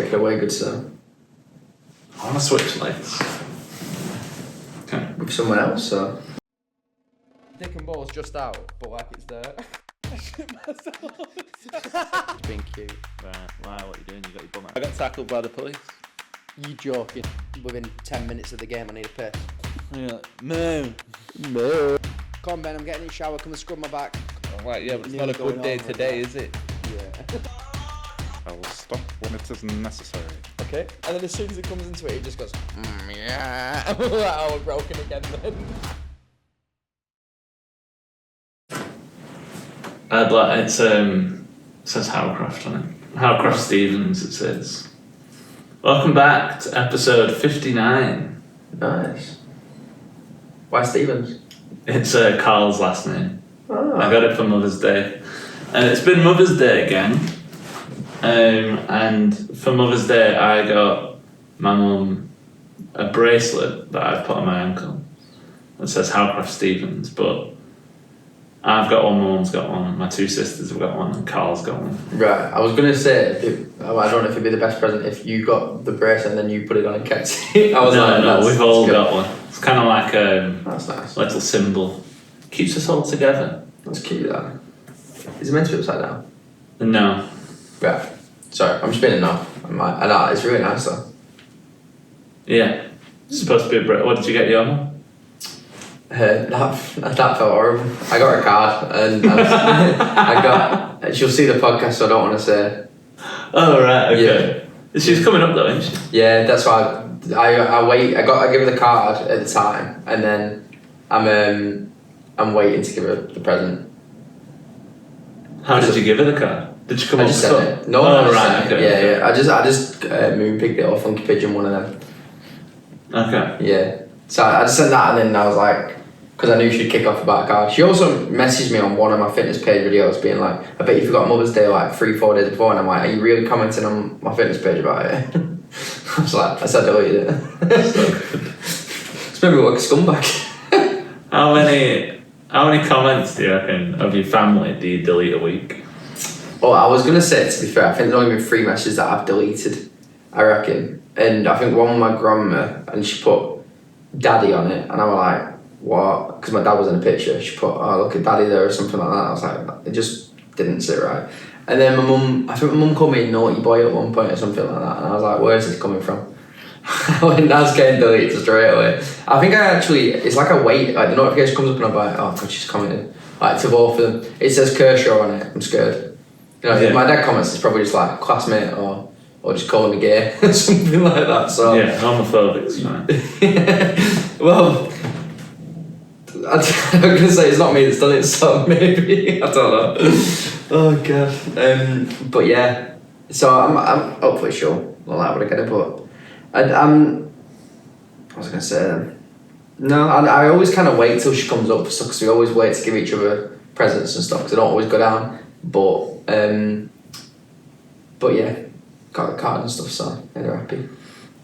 take it away, good sir. I want to switch legs. Okay. With someone else, so. Dick and ball's just out, but like it's there. I shit myself. It's being cute. Right, wow, what are you doing? You got your bum out. I got tackled by the police. You joking? Within 10 minutes of the game, I need a piss. You're like, no. Come on, Ben, I'm getting in the shower. Come and scrub my back. Oh, right, yeah, but it's not a good day today, is it? Yeah. I will stop when it is necessary. Okay. And then as soon as it comes into it, it just goes, yeah. Oh, we're broken again then. I'd like, it says Howcraft on it. Howcraft Stevens, it says. Welcome back to episode 59. Nice. Why Stevens? It's Carl's last name. Oh. I got it for Mother's Day. And it's been Mother's Day again. And for Mother's Day, I got my mum a bracelet that I've put on my ankle. It says Howcraft Stevens, but I've got one, my mum's got one, my two sisters have got one, and Carl's got one. Right, I was going to say, I don't know if it'd be the best present if you got the bracelet and then you put it on and kept it. No, we've all got one. It's kind of like that's nice. a little symbol. Keeps us all together. That's cute, that. Is it meant to be upside down? No. Right. Sorry, I'm spinning now. I know, it's really nice though. Yeah. It's supposed to be a bracelet. What did you get your mum? That felt horrible. I got her card and I got. She'll see the podcast, so I don't want to say. Oh right, okay. Yeah. She's coming up though, isn't she? Yeah, that's why I wait. I give her the card at the time, and then I'm waiting to give her the present. How did you give her the card? Did you come up just with sent it. No, oh right, okay. Yeah. I just moonpicked it or funky pigeon, one of them. Okay. Yeah. So I just sent that, and then I was like, because I knew she'd kick off about a card. She also messaged me on one of my fitness page videos being like, I bet you forgot Mother's Day like 3-4 days before, and I'm like, are you really commenting on my fitness page about it? I was like, I said deleted it. It's maybe like a scumbag. How many comments do you reckon of your family do you delete a week? Oh, I was going to say, to be fair, I think there's only been 3 messages that I've deleted, I reckon. And I think one with my grandma, and she put daddy on it, and I was like, what? Because my dad was in a picture. She put, oh, look at daddy there or something like that. I was like, it just didn't sit right. And then I think my mum called me a naughty boy at one point or something like that, and I was like, where's this coming from? When that's getting deleted straight away. I think it's like I wait, like the notification comes up and I'm like, oh god, she's commented. Like to both of them. It says Kershaw on it, I'm scared. You know, if my dad comments, it's probably just like classmate or just calling me gay or something like that. So yeah, homophobic's fine. Well, I'm going to say it's not me that's done it, so maybe, I don't know. Oh god. But yeah, so I'm hopefully sure I'll like what I get it, but what was I going to say then? No, I always kind of wait till she comes up, because we always wait to give each other presents and stuff, because I don't always go down, but yeah, got the card and stuff, so they're happy.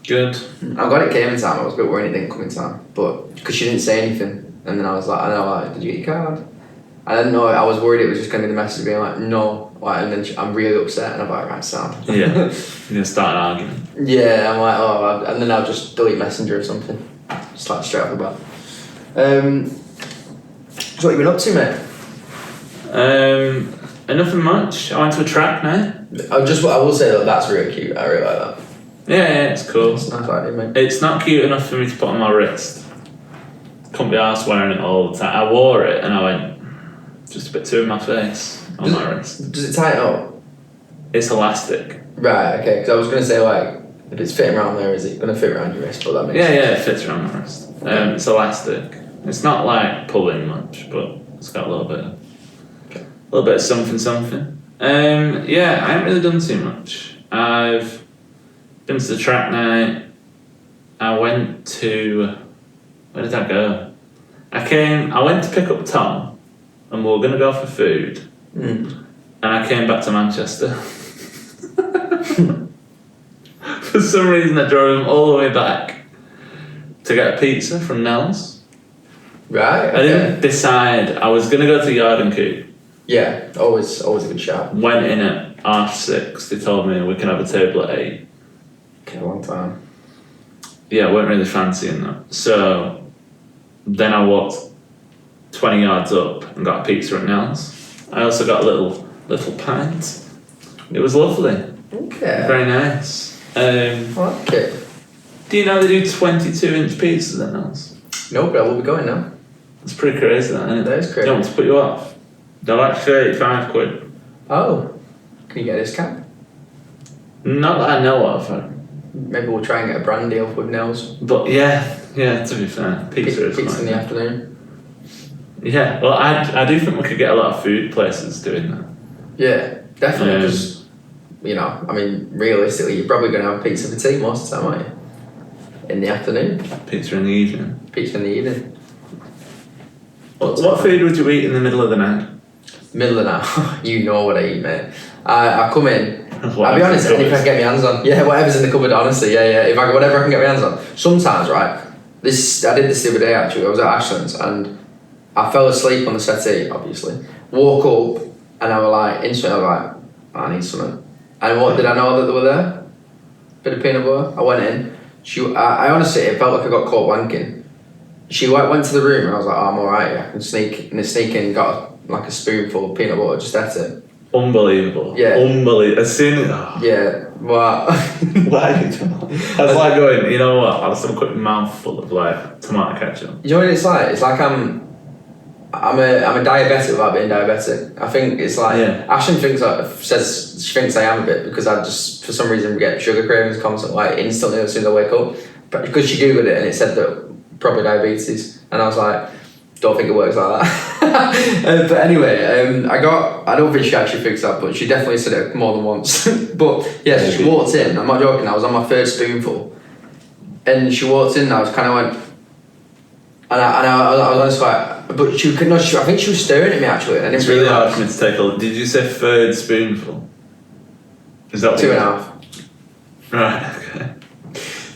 Good. I'm glad it came in time. I was a bit worried it didn't come in time, but because she didn't say anything. And then I was like, did you get your card? I didn't know, I was worried it was just going to be the message being like, no. Like, and then I'm really upset, and I'm like, right, sound. Yeah, you're going to start an argument. Yeah, I'm like, oh, and then I'll just delete Messenger or something. Just like straight off the bat. So what have you been up to, mate? Nothing much. I went to a track night. I will say that that's really cute. I really like that. Yeah, it's cool. It's a nice idea, mate. It's not cute enough for me to put on my wrist. Couldn't be arsed wearing it all the time. I wore it and I went just a bit too in my face on my wrist. Does it tighten up? It's elastic. Right, okay, because I was going to say, like, if it's fitting around there, is it going to fit around your wrist? But that makes sense. Yeah, it fits around my wrist. It's elastic. It's not like pulling much, but it's got a little bit of something. Yeah, I haven't really done too much. I've been to the track night. I went to... Where did I go? I went to pick up Tom, and we were going to go for food. And I came back to Manchester. For some reason, I drove him all the way back to get a pizza from Nell's. Right, okay. I didn't decide. I was going to go to Yard and Coop. Yeah, always a good shout. Went in at 6:30. They told me we can have a table at 8. Okay, a long time. Yeah, I weren't really fancying that. So then I walked 20 yards up and got a pizza at Nell's. I also got a little pint. It was lovely. Okay. Very nice. I like it. Do you know they do 22-inch pizzas at Nell's? No, but I will be going now. It's pretty crazy, that, isn't it? That is crazy. Don't want to put you off. They're like 35 quid. Oh. Can you get a discount? Not that I know of. Maybe we'll try and get a brand deal with Nell's. But yeah, to be fair, pizza is Pizza fine. in the afternoon. Yeah, well, I do think we could get a lot of food places doing that. Yeah, definitely. Because, you know, I mean, realistically, you're probably going to have pizza for tea most of the time, aren't you? In the afternoon. Pizza in the evening. Pizza in the evening. What food would you eat in the middle of the night? Middle of the night. You know what I eat, mate. I come in. Whatever's I'll be honest, in the anything I can get my hands on. Yeah, whatever's in the cupboard, honestly. Yeah. If I whatever I can get my hands on. Sometimes, right? I did this the other day actually. I was at Ashland's and I fell asleep on the settee, obviously. Woke up and I was like, instantly I was like, I need something. And what did I know that they were there? Bit of peanut butter. I went in. I honestly, it felt like I got caught wanking. She went to the room and I was like, oh, I'm alright. I can sneak in, got like a spoonful of peanut butter, just ate it. Unbelievable. Yeah. Unbelievable. As soon as... Yeah, well... Why? I was like going, you know what? I'll just have a quick mouthful of like tomato ketchup. You know what it's like? It's like I'm a diabetic without being diabetic. I think it's like Ashton says she thinks I am a bit because I just for some reason get sugar cravings constantly, like instantly as soon as I wake up. But because she googled it and it said that probably diabetes, and I was like, don't think it works like that. But anyway, I don't think she actually thinks that, but she definitely said it more than once. But yeah, so she walked in. I'm not joking. I was on my first spoonful, and she walked in. And I was kind of went. And I was honestly like, but she could not. I think she was staring at me actually. And It's really hard for me to take a. Did you say third spoonful? Is that 2.5? Right. Okay.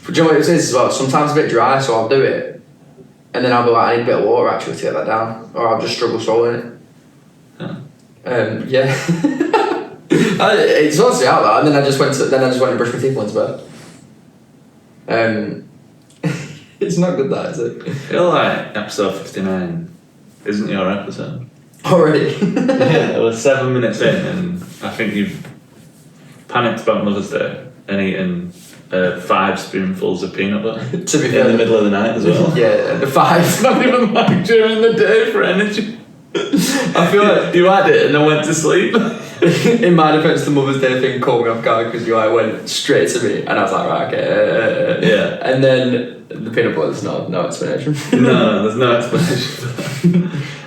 But do you know what it is as well? Sometimes a bit dry, so I'll do it, and then I'll be like, I need a bit of water actually to get that down, or I'll just struggle swallowing it. Yeah. It sorts it out though, and then I just went and brushed my teeth once bed. It's not good that, is it? I feel like episode 59 isn't your episode. Already? Yeah, we're 7 minutes in and I think you've panicked about Mother's Day and eaten 5 spoonfuls of peanut butter To be fair, in the middle of the night as well. Yeah, the 5. Not even like during the day for energy. I feel like you had it and then went to sleep. In my defence, the Mother's Day thing caught me off guard because you went straight to me and I was like, right, okay. Yeah. And then the peanut butter's no explanation. No, there's no explanation for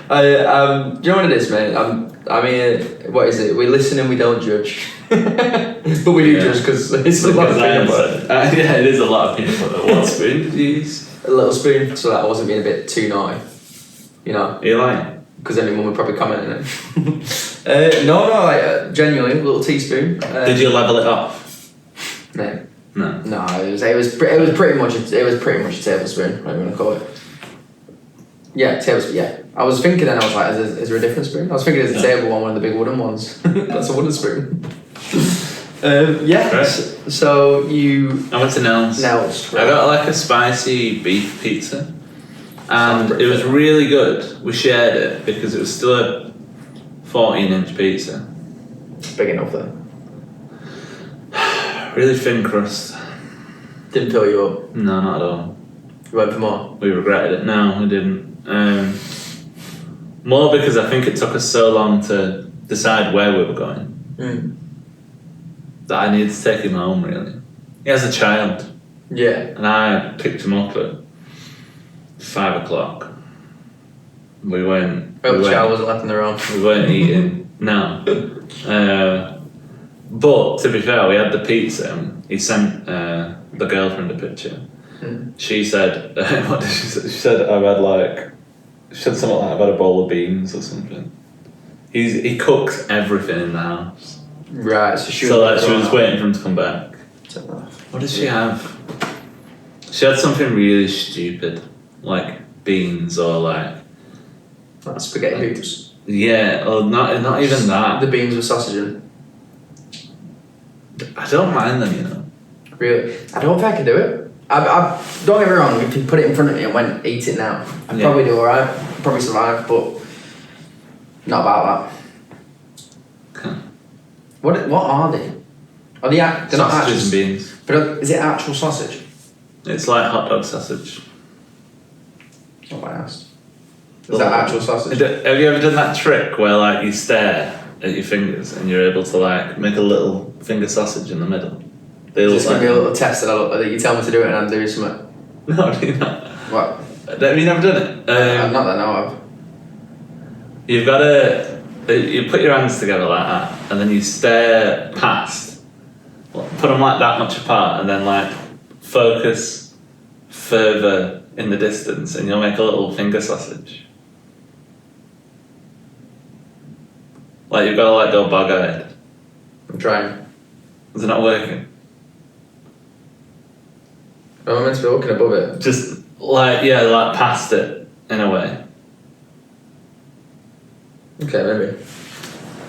that. Do you know what it is, mate? I mean, what is it? We listen and we don't judge. But we do judge because it's a lot of peanut butter. Yeah, it is a lot of peanut butter. What spoon did you use? A little spoon so that I wasn't being a bit too naughty. You know? Are you lying? Because then your mum would probably comment on it. No, like genuinely, a little teaspoon. Did you level it off? No. No. It was pretty much a tablespoon. Whatever you want to call it. Yeah, tablespoon. Yeah, I was thinking then I was like, is there a different spoon? I was thinking there's a table one of the big wooden ones. That's a wooden spoon. Yeah. Right. So you. I went to Nell's. Nell's. I got like a spicy beef pizza. And it was really good. We shared it because it was still a 14-inch pizza. Big enough then. Really thin crust. Didn't fill you up. No, not at all. You went for more. We regretted it. No, we didn't. More because I think it took us so long to decide where we were going that I needed to take him home, really. He has a child. Yeah. And I picked him up at 5 o'clock. We went. Hope the child wasn't left on their own. We weren't eating. No. But to be fair, we had the pizza. And he sent the girlfriend a picture. She said, "What did she say?" She said, She said something like, "I've had a bowl of beans" or something. He cooks everything in the house. Right. So she was waiting for him to come back. What did she have? She had something really stupid, like beans or like spaghetti hoops. Yeah, or not even that. The beans with sausage in. I don't mind them, you know. Really? I don't think I can do it. I don't get me wrong, if you put it in front of me and went, eat it now, I'd probably do alright. Probably survive, but not about that. Okay. What are they? Are they they're not Sausages and actual, beans. but is it actual sausage? It's like hot dog sausage. That's not what I asked. Is that actual sausage? Have you ever done that trick where like you stare at your fingers and you're able to like make a little finger sausage in the middle? They Is look this going like to be a little test that you tell me to do it and I'm doing something? No, do you not? What? Have you never done it? Not that I know of. You've got to you put your hands together like that and then you stare past. Put them like that much apart and then like focus further in the distance and you'll make a little finger sausage. Like you've got to like go bug-eyed. I'm trying. Is it not working? Am I meant to be looking above it? Just like past it in a way. Okay, maybe.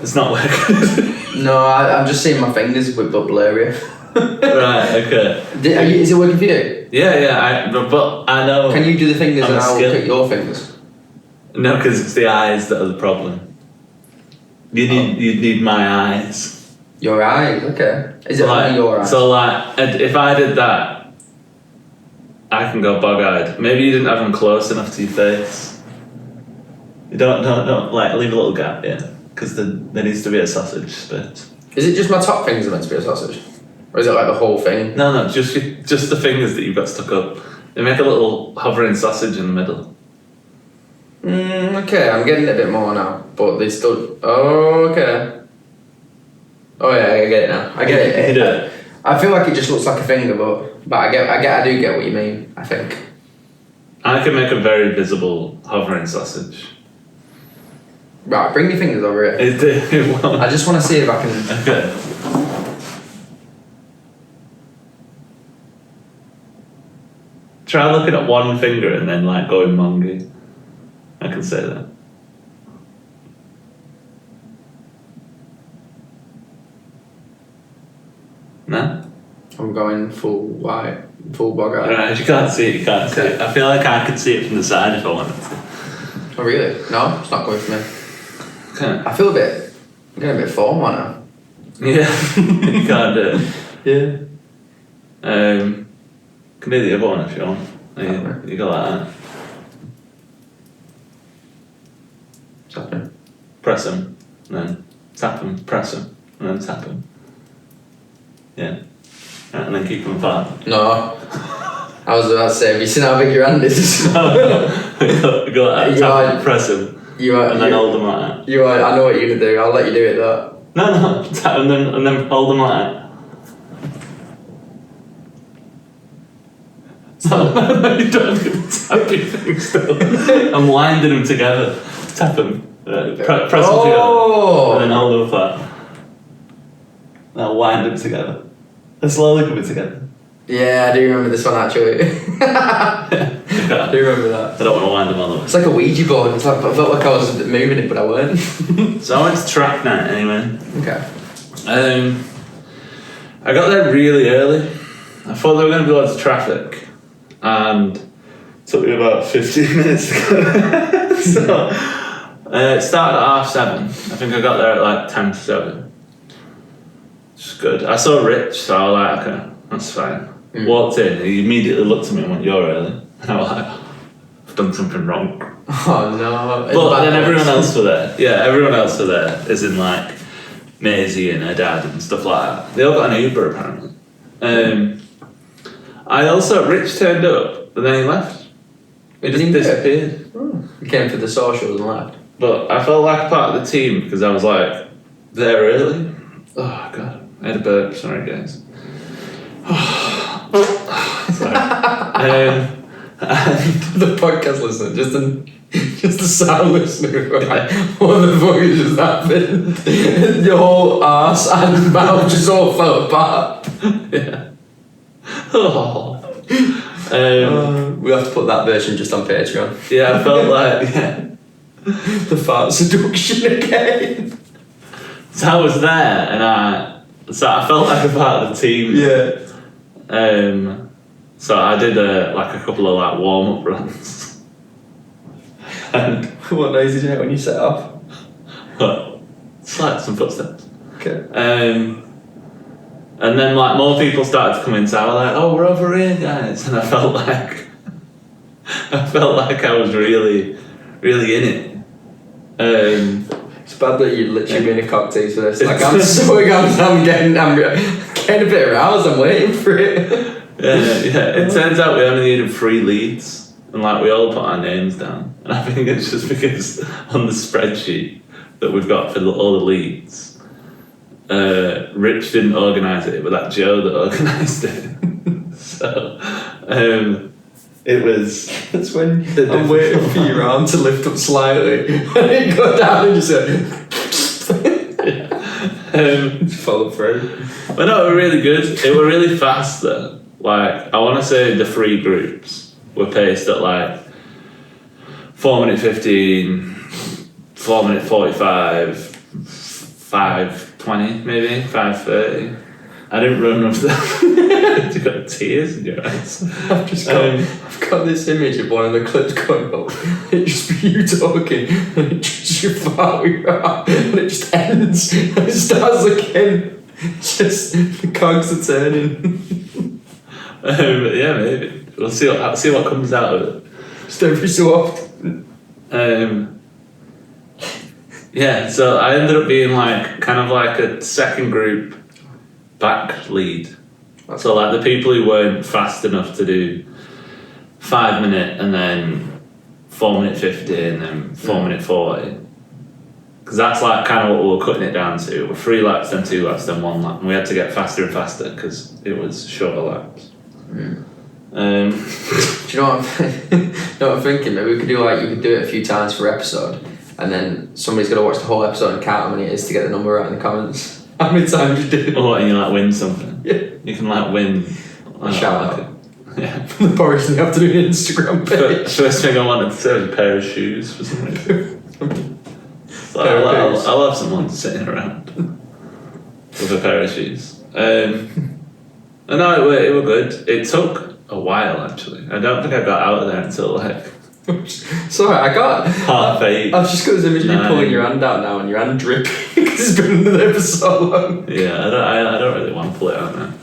It's not working. No, I'm just seeing my fingers with but blurry. Right, okay. Is it working for you? Yeah, but I know. Can you do the fingers I'm and a I'll skill. pick your fingers? No, because it's the eyes that are the problem. You'd need my eyes. Your eyes, okay. Is it like, only your eyes? So like, if I did that, I can go bug-eyed. Maybe you didn't have them close enough to your face. You don't like leave a little gap, yeah, because there needs to be a sausage spit. Is it just my top fingers are meant to be a sausage? Or is it like the whole thing? No, just the fingers that you've got stuck up. They make a little hovering sausage in the middle. Okay, I'm getting it a bit more now, but they still. Oh, okay. Oh yeah, I get it now. I get it. You do it. I feel like it just looks like a finger, but I do get what you mean. I think. I can make a very visible hovering sausage. Right, bring your fingers over here. It won't. I just want to see if I can. Okay. Try looking at one finger and then like going mongy. I can say that. No? I'm going full white, full bog eye. Right, you can't see it, you can't see it. I feel like I could see it from the side if I wanted to. Oh really? No, it's not going for me. Okay. I feel I'm getting a bit formal now. Yeah, you can't do it. Yeah. Can do the other one if you want. You go like that. What's happening? Press them, and then tap them, press them, and then tap them. Yeah. And then keep them apart. No. I was about to say, have you seen how big your hand is? Go like that, tap them, press them, and then hold them like that. I know what you're going to do, I'll let you do it though. No, tap them and then hold them like that. No, you don't have to tap your things still. I'm winding them together. Tap them. Press them together. And then hold them apart. Now wind them together. They're slowly coming together. Yeah, I do remember this one actually. I do remember that. I don't want to wind them all the way. It's like a Ouija board. It's like, I felt like I was moving it, but I weren't. So I went to track night anyway. Okay. I got there really early. I thought there were going to be loads of traffic. And it took me about 15 minutes to go. So it started at 7:30. I think I got there at like 10 to 7. It's good. I saw Rich, so I was like, okay, that's fine. Walked in, he immediately looked at me and went, "You're early." And I was like, I've done something wrong. Oh no. But then everyone else were there. Yeah, everyone else were there, as in like Maisie and her dad and stuff like that. They all got an Uber apparently. Rich turned up, but then he left. He just disappeared. He came for the socials and left. But I felt like a part of the team because I was like there early. Oh god, I had a burp. Sorry guys. Sorry. The podcast listener, just a sound listener, right? What the fuck has just happened? Your whole arse and mouth just all fell apart. Yeah. Oh. We have to put that version just on Patreon. Yeah, I felt like The fart seduction again. So I was there and I felt like a part of the team. Yeah. So I did a couple of like warm-up runs. And What noise did you make when you set off? well, it's like some footsteps. Okay. And then like more people started to come in, so I was like, "Oh, we're over here, guys," and I felt like I was really, really in it. It's bad that you literally been a cocktail for this. Like I'm getting a bit aroused. I'm waiting for it. Yeah. It turns out we only needed 3 leads, and like we all put our names down. And I think it's just because on the spreadsheet that we've got for all the leads, Rich didn't organise it, but that Joe that organised it. So it was. That's when I'm waiting for your arm to lift up slightly, and it go down and just follow through. But no, it were really good. It were really fast though. Like I want to say the 3 groups were paced at like 4 minute 15, 4 minute 45, 5:20 maybe, 5:30. I didn't run up there. You got tears in your eyes. I've got this image of one of the clips going up. It just be you talking, and it just you fart with your arm, and it just ends. And it starts again. Just the cogs are turning. Yeah, maybe we'll see what comes out of it. Just every so often. Yeah, so I ended up being like kind of like a second group back lead. So like the people who weren't fast enough to do 5 minute and then 4 minute 50 and then 4 minute 40. Because that's like kind of what we were cutting it down to. We're 3 laps, then 2 laps, then 1 lap. And we had to get faster and faster because it was shorter laps. Do you know what I'm thinking? Maybe we could do you could do it a few times per episode, and then somebody's got to watch the whole episode and count how many it is to get the number right in the comments. How many times you did it? Or and you like win something. Yeah. You can like win A shout out. Yeah. The Boris in the afternoon Instagram page. First thing I wanted to say was a pair of shoes for some reason. So I'll have someone sitting around with a pair of shoes. No, it were good. It took a while actually. I don't think I got out of there until like. Sorry, I got 8:30. I've just got this image of you pulling your hand out now and your hand dripping because it's been another episode so long. Yeah, I don't really want to pull it out now.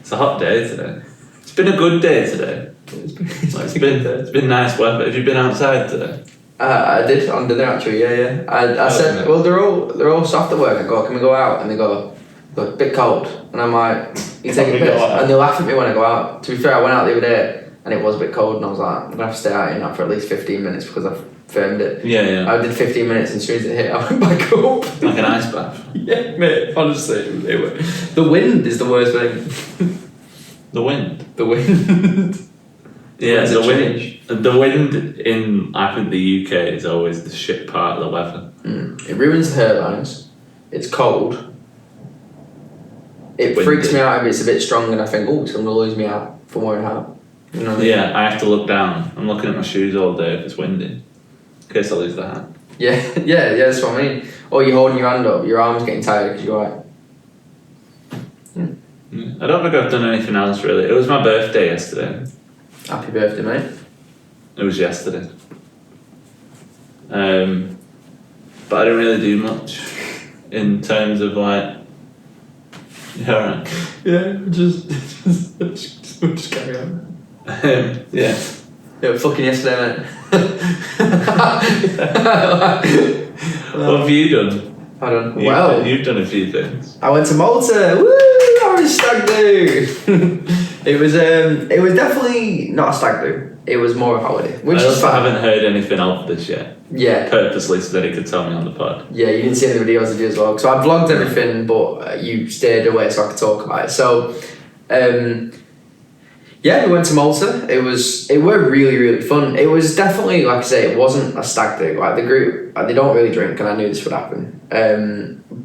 It's a hot day today. It's been a good day today. It's been nice weather. Have you been outside today? I did on dinner actually. Yeah. I said, well, they're all soft at work. I go, can we go out? And they go, a bit cold. And I'm like, you taking a piss? And they laugh at me when I go out. To be fair, I went out the other day and it was a bit cold, and I was like, I'm gonna have to stay out here now for at least 15 minutes because I've filmed it. Yeah. I did 15 minutes, and as soon as it hit, I went back up. Like an ice bath. Yeah, mate. Honestly, the wind is the worst thing. The wind. The wind. Yeah, the wind in I think the UK is always the shit part of the weather. It ruins the hairlines. It's cold. It freaks me out if it's a bit strong, and I think, it's gonna lose me out for wearing a hat. You know what I mean? Yeah, I have to look down. I'm looking at my shoes all day if it's windy, in case I lose the hat. Yeah, that's what I mean. Or you're holding your hand up, your arm's getting tired because you're like. I don't think I've done anything else really. It was my birthday yesterday. Happy birthday, mate. It was yesterday. But I didn't really do much in terms of like. Yeah, right. Yeah, just carry on. Yeah, fucking yesterday, mate. What have you done? You've done a few things. I went to Malta. Woo! I was stag-do. It was definitely not a stag-do. It was more a holiday, which I is also fun. haven't heard anything of this yet. Yeah. Purposely so that he could tell me on the pod. Yeah, you didn't see any videos of you as well. So I vlogged everything, but you stayed away so I could talk about it. So, yeah, we went to Malta. It were really, really fun. It was definitely, like I say, it wasn't a stag do. Like the group, they don't really drink, and I knew this would happen.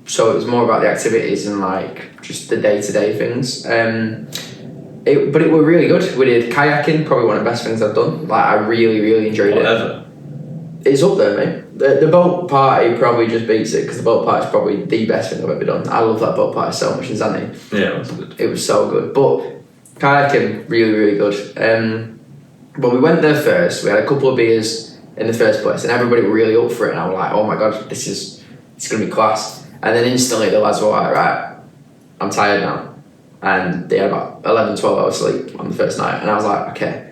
So it was more about the activities and like just the day-to-day things. But it were really good. We did kayaking, probably one of the best things I've done. Like I really, really enjoyed it. It's up there, mate. The boat party probably just beats it because the boat party is probably the best thing I've ever done. I love that boat party so much in Zante. Yeah, it was good. It was so good. But kayaking, really, really good. But we went there first. We had a couple of beers in the first place, and everybody were really up for it. And I was like, "Oh my god, it's gonna be class." And then instantly the lads were like, "Right, I'm tired now," and they had about 11, 12 hours sleep on the first night. And I was like, "Okay,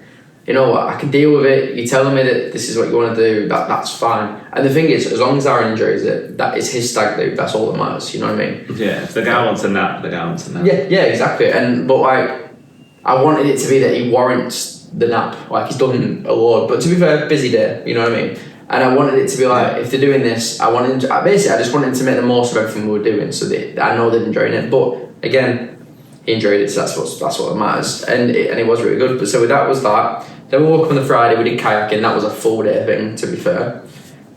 you know what? I can deal with it. You're telling me that this is what you want to do. That's fine." And the thing is, as long as Aaron enjoys it, that is his stag do. That's all that matters. You know what I mean? Yeah. If the guy wants a nap, the guy wants a nap. Yeah, exactly. But like, I wanted it to be that he warrants the nap. Like, he's done a lot. But to be fair, busy day. You know what I mean? And I wanted it to be like, if they're doing this, I just wanted to make the most of everything we were doing, so that I know they're enjoying it. But again, he enjoyed it, so that's what matters. And it was really good. But so that was that. Then we woke up on the Friday, we did kayaking. That was a full day thing, to be fair.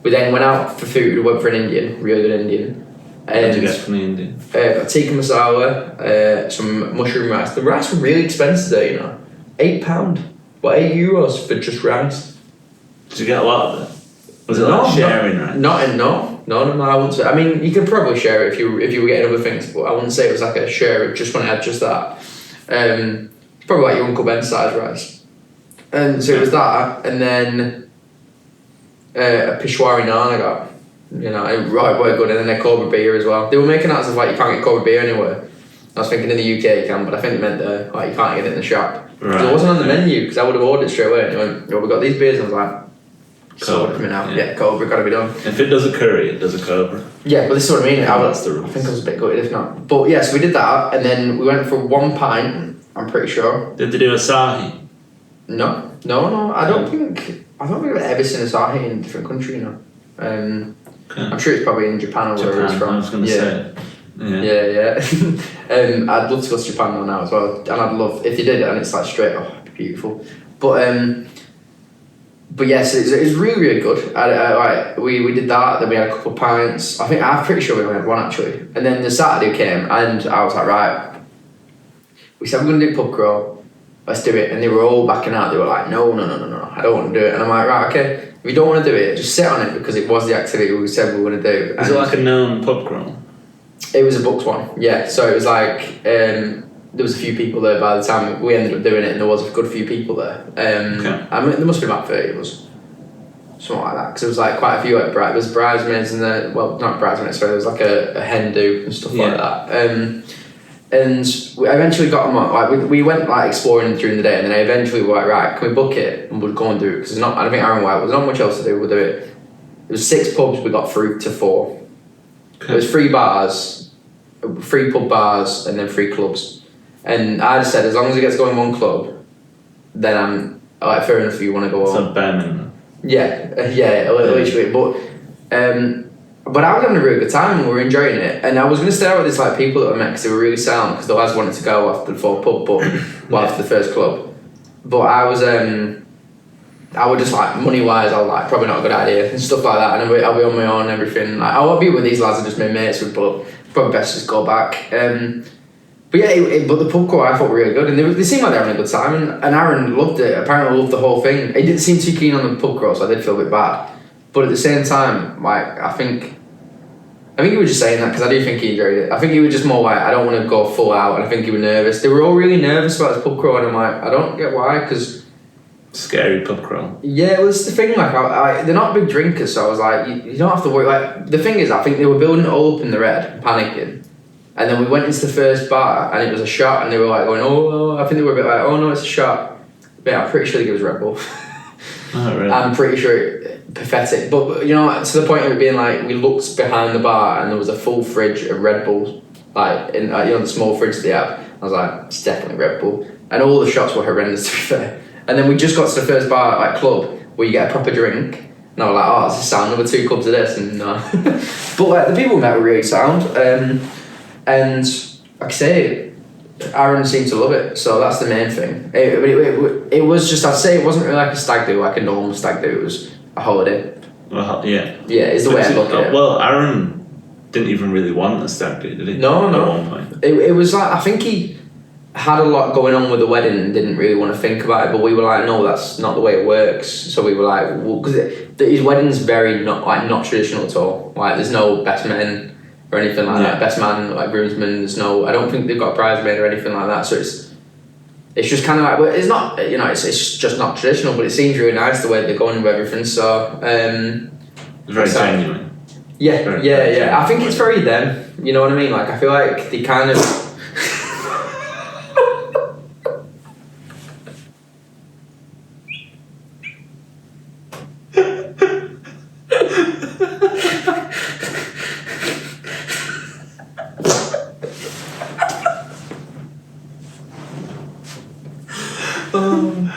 We then went out for food. We went for an Indian, really good Indian. What did you get from the Indian? Tikka masala, some mushroom rice. The rice was really expensive there, you know. £8. What, €8 for just rice? Did you get a lot of it? Was it like sharing rice? No, I wouldn't say. I mean, you could probably share it if you were getting other things, but I wouldn't say it was like a share. Just when I had just that. It's probably like your Uncle Ben's size rice. And so it was that, and then a Peshwari naan I got. You know, right, were good, and then a Cobra beer as well. They were making out as if like you can't get Cobra beer anywhere. I was thinking in the UK you can, but I think it meant like you can't get it in the shop. Right. It wasn't on the menu because I would have ordered it straight away. And they went, "Oh, we got these beers," and I was like, "Cobra coming out, yeah, Cobra, gotta be done." If it does a curry, it does a Cobra. Yeah, but this is what I mean. That's the rules. I think I was a bit gutted if not. But yeah, so we did that, and then we went for 1 pint. I'm pretty sure. Did they do asahi? No. I don't think I've ever seen asahi in a different country. You know. Okay. I'm sure it's probably in Japan or wherever it's from. I was going to say. Yeah. I'd love to go to Japan now as well, and I'd love if they did it and it's like straight. Oh, it'd be beautiful. But yes, it was really, really good. We did that. Then we had a couple of pints. I'm pretty sure we only had one actually. And then the Saturday came, and I was like, right. We said we're gonna do pub crawl. Let's do it. And they were all backing out. They were like, no, I don't want to do it. And I'm like, right, okay. If you don't want to do it, just sit on it because it was the activity we said we were going to do. Is it like a known pub crawl? It was a booked one, yeah. So it was like there was a few people there by the time we ended up doing it, and there was a good few people there. Okay. I mean, there must be about 30 of us, something like that. Because there was like quite a few like there was bridesmaids and not bridesmaids, sorry. There was like a hen do and stuff like that. And we eventually got them on. Like we went like exploring during the day, and then I eventually were like, right, can we book it and we'll go and do it? Because I don't think Aaron White, there's not much else to do. We'll do it. There was 6 pubs. We got through to 4. Okay. There was 3 bars, 3 pub bars, and then 3 clubs. And I just said, as long as it gets going 1 club, then I'm like, fair enough if you want to go on. So bare minimum. Yeah, literally. But I was having a really good time and we were enjoying it. And I was going to stay out with these like people that I met because they were really sound because the lads wanted to go after the 4 pub, after the first club. But I was just like money wise, I was like probably not a good idea and stuff like that. And I'll be on my own and everything. Like I'll be with these lads I just made mates with, but probably best just go back. But yeah, but the pub crawl I thought were really good, and they seemed like they were having a good time. And Aaron loved it. Apparently loved the whole thing. He didn't seem too keen on the pub crawl, so I did feel a bit bad. But at the same time, like I think he was just saying that because I do think he enjoyed it. I think he was just more like, I don't want to go full out, and I think he was nervous. They were all really nervous about this pub crawl, and I'm like, I don't get why, because... Scary pub crawl. Yeah, it was the thing, like, they're not big drinkers, so I was like, you don't have to worry. Like, the thing is, I think they were building it all up in the red, panicking, and then we went into the first bar, and it was a shot, and they were like going, oh, I think they were a bit like, oh no, it's a shot. But yeah, I'm pretty sure they gave us Red Bull. Oh, really? I'm pretty sure pathetic, but you know, to the point of it being like we looked behind the bar and there was a full fridge of Red Bulls, like in the small fridge they have. I was like, it's definitely Red Bull, and all the shots were horrendous to be fair. And then we just got to the first bar, like club, where you get a proper drink, and I was like, oh, it's a sound, another 2 cups of this, and no. But like the people we met were really sound, and like I say, Aaron seemed to love it, so that's the main thing. It was just, I'd say it wasn't really like a stag do, like a normal stag do, it was a holiday. Well, yeah. Yeah, it's the way I look at it. Well, Aaron didn't even really want a stag do, did he? No. At one point. It was like, I think had a lot going on with the wedding and didn't really want to think about it, but we were like, no, that's not the way it works. So we were like, well, because his wedding's very not traditional at all. Like, there's no best men or anything like that. Best man, like groomsmen. There's no. I don't think they've got a bridesmaid or anything like that. So it's just kind of like, well, it's not, you know, it's just not traditional, but it seems really nice the way they're going with everything. So very genuine. Yeah, Very yeah. I think it's very them. You know what I mean? Like, I feel like they kind of.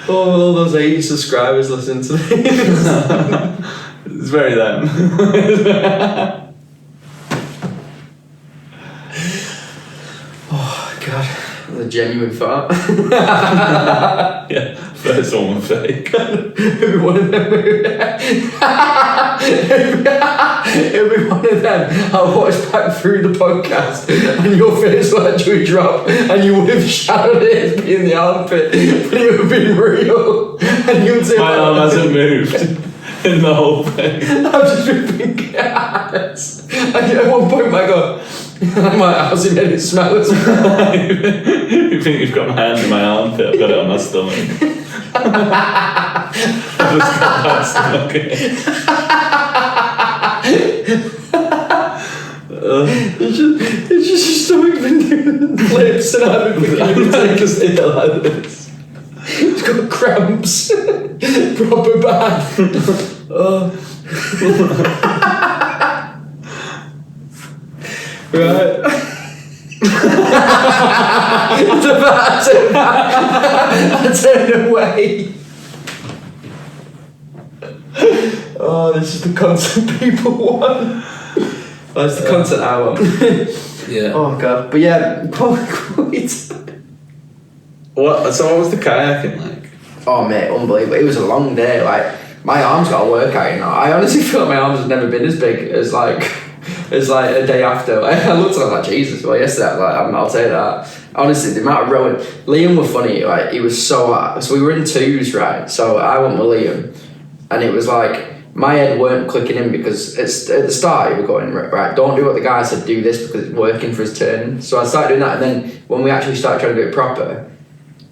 All those 80 subscribers listen to me. It's very them. Oh god, the genuine fart. Yeah, first one fake. It'll be one of them. It'll be one of them. I'll watch back through the podcast and your face will actually drop and you would have shouted it as being the armpit, but it would have been real. And you would say, my arm hasn't moved in the whole thing. I've just been thinking, yes. And at one point I go, I'm like, how's it made it smell as well? You think you've got my hand in my armpit, I've got it on my stomach. I've just got that stomach. It's just your stomach been doing the lips and I've been take a step like this. It's got cramps. Proper bad. Right. It's about to I turn away. Oh, this is the content people want. Oh, it's the content I want. Yeah. Oh god. But yeah, What? So what was the kayaking like? oh mate, unbelievable. It was a long day. Like, my arms got to work out, you know. I honestly feel like my arms have never been as big as like a day after. Like, I looked and I was like, Jesus, well yesterday, like, I'll say that. Honestly, the amount of rowing. Liam was funny, like, he was so we were in twos, right? So I went with Liam and it was like, my head weren't clicking in because it's at the start you were going, right, don't do what the guy said, do this because it's working for his turn. So I started doing that, and then when we actually started trying to do it proper,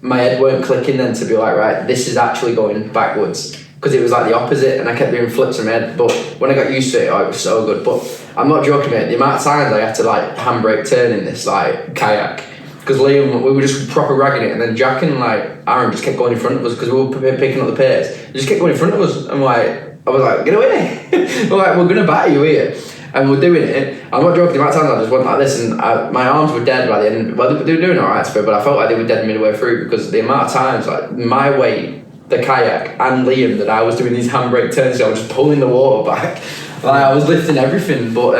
my head weren't clicking then to be like, right, this is actually going backwards, because it was like the opposite, and I kept doing flips in my head. But when I got used to it, oh, it was so good. But I'm not joking, mate, the amount of times I had to like handbrake turn in this like kayak, because Liam, we were just proper ragging it, and then Jack and like Aaron just kept going in front of us because we were picking up the pace. They just kept going in front of us. I'm like, I was like, get away. We're like, we're gonna batter you here. And we're doing it. I'm not joking, the amount of times I just went like this, and my arms were dead by the end. Well, they were doing alright, but I felt like they were dead midway through, because the amount of times, like, my weight, the kayak, and Liam, that I was doing these handbrake turns, so I was just pulling the water back. Like, I was lifting everything, but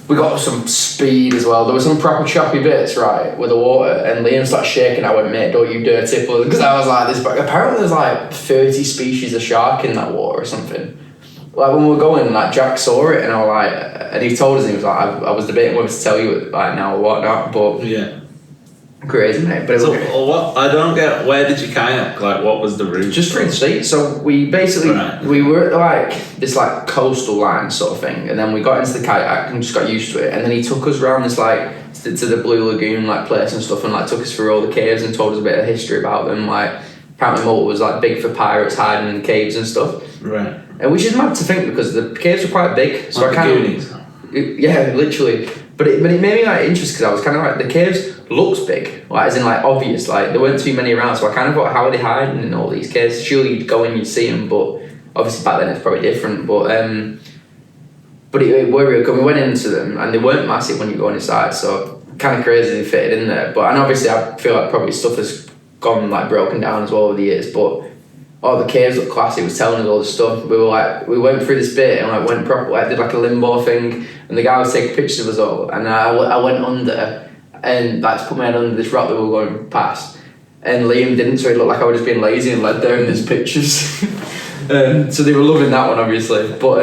we got some speed as well. There were some proper choppy bits, right, with the water, and Liam started shaking. I went, mate, don't you dare tipple, because I was like this. But apparently there's like 30 species of shark in that water or something. Like, when we were going, like, Jack saw it, and I was like, and he told us, and he was like, I was debating whether to tell you it like now or whatnot, but yeah, crazy, mate. But it so was what? I don't get. Where did you kayak? Like, what was the route? just through the sea. So we basically we were at like this like coastal line sort of thing, and then we got into the kayak and just got used to it, and then he took us around this like to the Blue Lagoon like place and stuff, and like took us through all the caves and told us a bit of history about them. Like, apparently Malta was like big for pirates hiding in caves and stuff. Right. And which is mad to think, because the caves were quite big, so like I kind Goonies. yeah, literally. But it made me like interested, because I was kind of like, the caves looks big, like as in like obvious, like there weren't too many around, so I kind of thought, how are they hiding in all these caves? Surely you'd go and you'd see them, but obviously back then it's probably different. But it were real good. We went into them and they weren't massive when you go inside, so kind of crazy they fitted in there. But and obviously I feel like probably stuff has gone like broken down as well over the years, but. Oh, the caves look classy. He was telling us all the stuff. We went through this bit and like went proper, like did like a limbo thing, and the guy was taking pictures of us all, and I went under and like put my head under this rock that we were going past, and Liam didn't, so it looked like I was just being lazy and led there in these pictures. So they were loving that one, obviously. But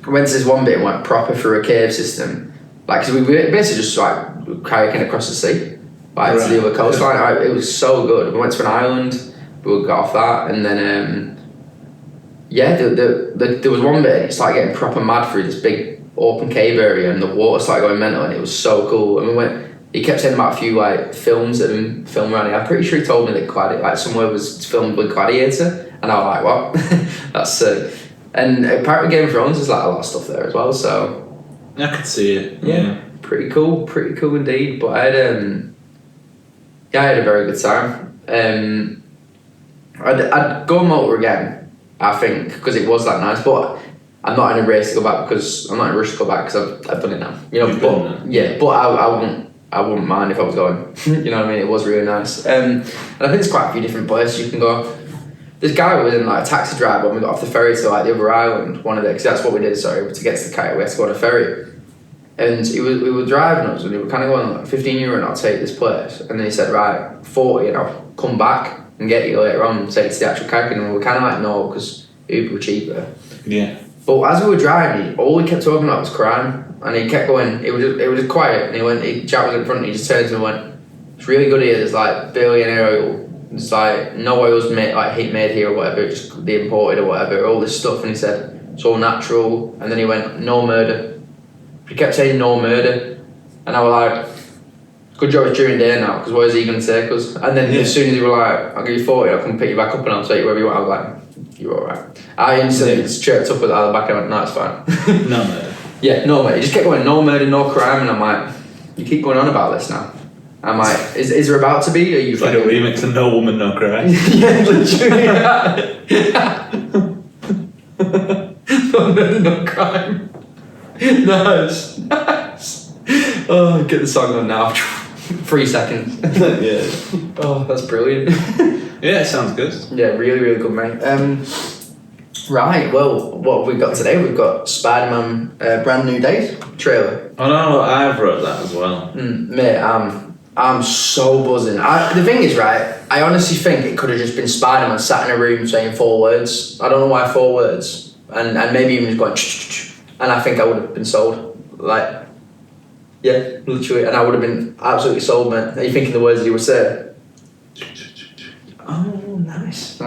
went to this one bit and went proper through a cave system, like, because we basically just like kayaking across the sea. like to the other coastline. It was so good. We went to an island, we got off that, and then there was one bit, it started getting proper mad through this big open cave area, and the water started going mental, and it was so cool. And we went. He kept saying about a few like films that have been filmed around here. I'm pretty sure he told me that somewhere was filmed with Gladiator, and I was like, what? That's sick. And apparently Game of Thrones is like a lot of stuff there as well. So I could see it. Yeah. Pretty cool indeed. But I had a very good time. I'd go Malta again, I think, because it was that nice. But I'm not in a race to go back because I'm not in a rush to go back because I've done it now. You know, but I wouldn't mind if I was going. You know what I mean? It was really nice. And I think there's quite a few different places you can go. This guy was in like a taxi driver when we got off the ferry to like the other island, because that's what we did, to get to the kayak, we had to go on a ferry. And we were driving us and we were kind of going like €15 and I'll take this place. And then he said, right, 40 and I'll come back and get you later on and take it to the actual kayaking. And we were kind of like, no, because Uber were cheaper. Yeah. But as we were driving, all he kept talking about was crime. And he kept going, it was just quiet. And Jack was in front and he just turned to me and went, it's really good here, there's like billionaire oil. It's like no oil's made here or whatever, just the imported or whatever, all this stuff. And he said, it's all natural. And then he went, no murder. He kept saying no murder. And I was like, good job it's during day now, because where is he going to take us? And then as soon as he was like, I'll give you 40, I'll come pick you back up and I'll take you wherever you want, I was like, you're alright. I instantly chirped up with the back and I went, no, it's fine. No murder. Yeah, no murder. He just kept going, no murder, no crime, and I'm like, you keep going on about this now. I'm like, is there about to be? Are you it's like a remix of No Woman, No Cry. Yeah, literally. No murder, no crime. Nice. Oh, get the song on now. 3 seconds. Yeah. Oh, that's brilliant. Yeah, it sounds good. Yeah, really, really good, mate. Right, well, what have we got today? We've got Spider-Man Brand New Days trailer. Oh no, I've wrote that as well. Mate, I'm so buzzing. The thing is, right, I honestly think it could have just been Spider-Man sat in a room saying 4 words. I don't know why 4 words. And maybe even just going and I think I would have been sold. Like, yeah, literally. And I would have been absolutely sold, man. Are you thinking the words you would say? Oh, nice.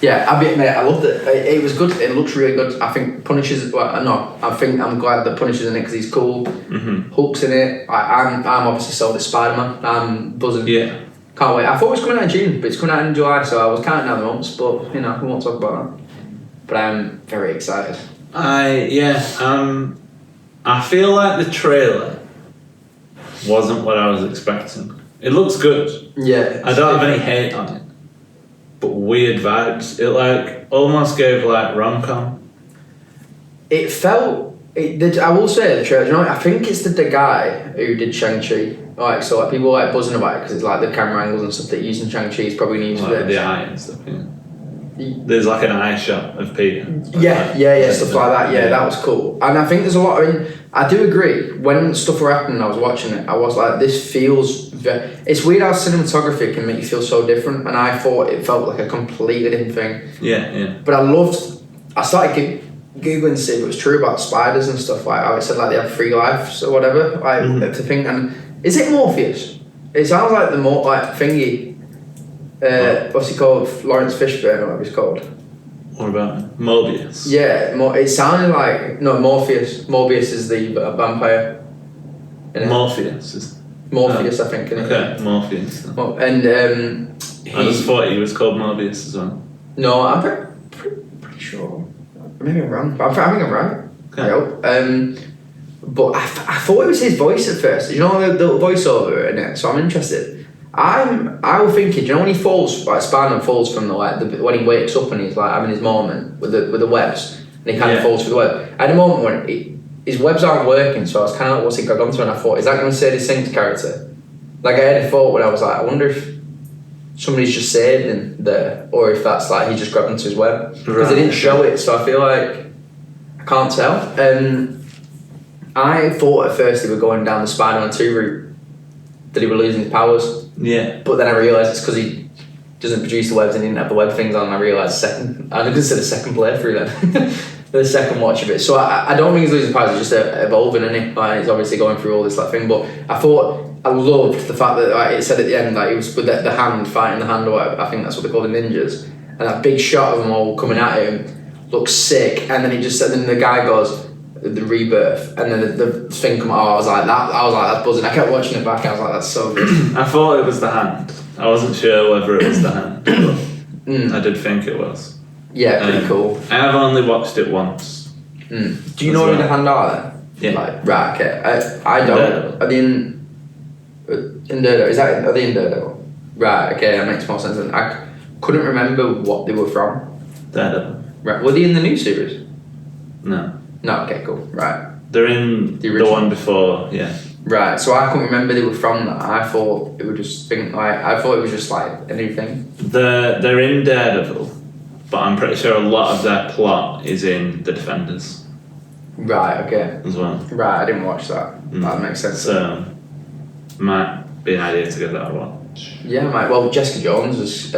Yeah, I loved it. It was good. It looks really good. I think Punisher's. Well, no, I'm glad that Punisher's in it because he's cool. Mm-hmm. Hulk's in it. I'm obviously sold at Spider-Man. I'm buzzing. Yeah. Can't wait. I thought it was coming out in June, but it's coming out in July, so I was counting down the months. But you know, we won't talk about that. But I'm very excited. I feel like the trailer wasn't what I was expecting. It looks good. Yeah. I don't have any hate on it. But weird vibes. It like almost gave like rom-com. It felt. I will say the trailer. You know, I think it's the guy who did Shang-Chi. Like so, like people like buzzing about it because it's like the camera angles and stuff that using Shang-Chi is probably needs like the eye and stuff. Yeah. There's like an eye shot of Peter. Yeah, stuff like that. Yeah, that was cool. And I think there's a lot. I mean, I do agree. When stuff were happening, I was watching it. I was like, this feels. It's weird how cinematography can make you feel so different, and I thought it felt like a completely different thing. Yeah. But I started googling to see if it was true about spiders and stuff like how it said like they have 3 lives or whatever. Like to think, and is it Morpheus? It sounds like the more like thingy. What's he called? Lawrence Fishburne or whatever he's called. What about Mobius? Yeah, it sounded like Morpheus. Morbius is the vampire. Morpheus, I think. Okay, Morpheus. And I just thought he was called Morbius as well. No, I'm pretty sure. Maybe I'm wrong, but I think I'm right. Okay. I hope. But I thought it was his voice at first. You know the voiceover in it, so I'm interested. I was thinking, you know, when he falls, like Spider-Man falls from when he wakes up and he's like having his moment with the webs, and he kind of falls through the web. At the moment when his webs aren't working, so I was kind of like, what's he got onto? And I thought, is that going to say the Saint's character? Like I had a thought when I was like, I wonder if somebody's just saved in there, or if that's like he just grabbed onto his web because they didn't show it. So I feel like I can't tell. I thought at first they were going down the Spider-Man 2 route, that he was losing his powers. Yeah. But then I realised it's because he doesn't produce the webs and he didn't have the web things on, and I realised I consider second playthrough then. The second watch of it. So I don't think he's losing powers, he's just evolving, isn't he? Like, he's obviously going through all this like thing, but I thought I loved the fact that like, it said at the end like it was with the hand fighting the hand or whatever. I think that's what they call the ninjas. And that big shot of them all coming at him looks sick. And then then the guy goes the rebirth, and then the thing come out. I was like that's buzzing. I kept watching it back. I was like that's so good. I thought it was the hand. I wasn't sure whether it was the hand, but I did think it was. Yeah, pretty cool. I have only watched it once. Do you know who the hand are then? Yeah. Like, right, okay. I don't. Are they in Daredevil? Are they in Daredevil? Right, okay, that makes more sense. And I couldn't remember what they were from. Daredevil. Right, were they in the new series? No. No, okay, cool. Right. They're in the one before, yeah. Right, so I couldn't remember they were from that. I thought it was just like a new thing. They're in Daredevil, but I'm pretty sure a lot of their plot is in The Defenders. Right, okay. As well. Right, I didn't watch that. That makes sense. So, might be an idea to give that a watch. Yeah, mate. Well, Jessica Jones is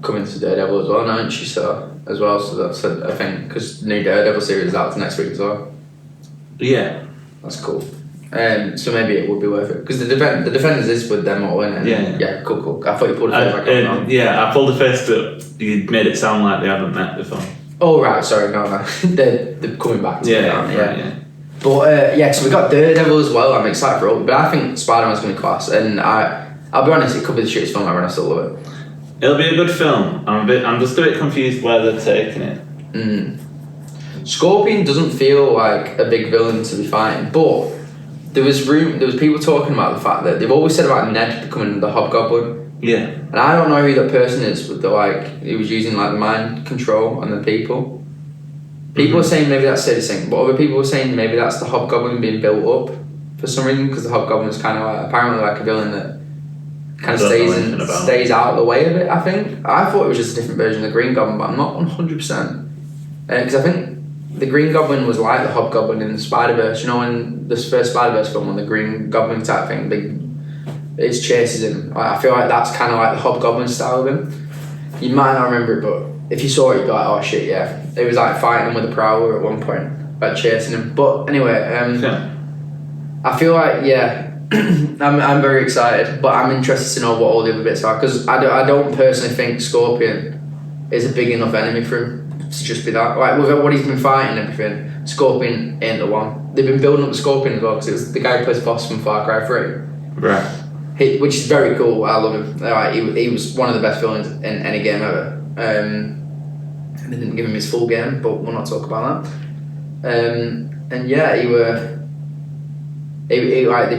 coming to Daredevil as well, isn't she? So that's a thing, because the new Daredevil series is out next week as well. Yeah. That's cool. So maybe it would be worth it, because the Defenders is with them all, isn't it? Yeah. Yeah, cool. I thought you pulled a face like that. Yeah, I pulled a face that you made it sound like they haven't met before. Oh right, sorry, no, they're coming back. To Yeah. But so we got Daredevil as well. I'm excited for it, but I think Spider-Man's gonna be class, and I'll be honest, it could be the shittiest film ever, and I still love it. It'll be a good film. I'm just a bit confused where they're taking it. Scorpion doesn't feel like a big villain to be fighting, but there was people talking about the fact that they've always said about Ned becoming the Hobgoblin. Yeah. And I don't know who that person is, but he was using like mind control on the people. People are saying maybe that's Citizen, but other people are saying maybe that's the Hobgoblin being built up for some reason, because the Hobgoblin is kind of like, apparently like a villain that kind of stays out of the way of it, I think. I thought it was just a different version of the Green Goblin, but I'm not 100%. Because I think the Green Goblin was like the Hobgoblin in the Spider-Verse. You know, in this first Spider-Verse film, when the Green Goblin type thing, it chases him. I feel like that's kind of like the Hobgoblin style of him. You might not remember it, but if you saw it, you'd be like, oh shit, yeah. It was like fighting him with a prowler at one point, like chasing him. But anyway, I feel like, I'm very excited, but I'm interested to know what all the other bits are, because I don't personally think Scorpion is a big enough enemy for him to just be that. Like with what he's been fighting and everything, Scorpion ain't the one. They've been building up the Scorpion as well, because it was the guy who plays boss from Far Cry 3. Right. Which is very cool. I love him. He was one of the best villains in any game ever. They didn't give him his full game, but we'll not talk about that. And yeah, they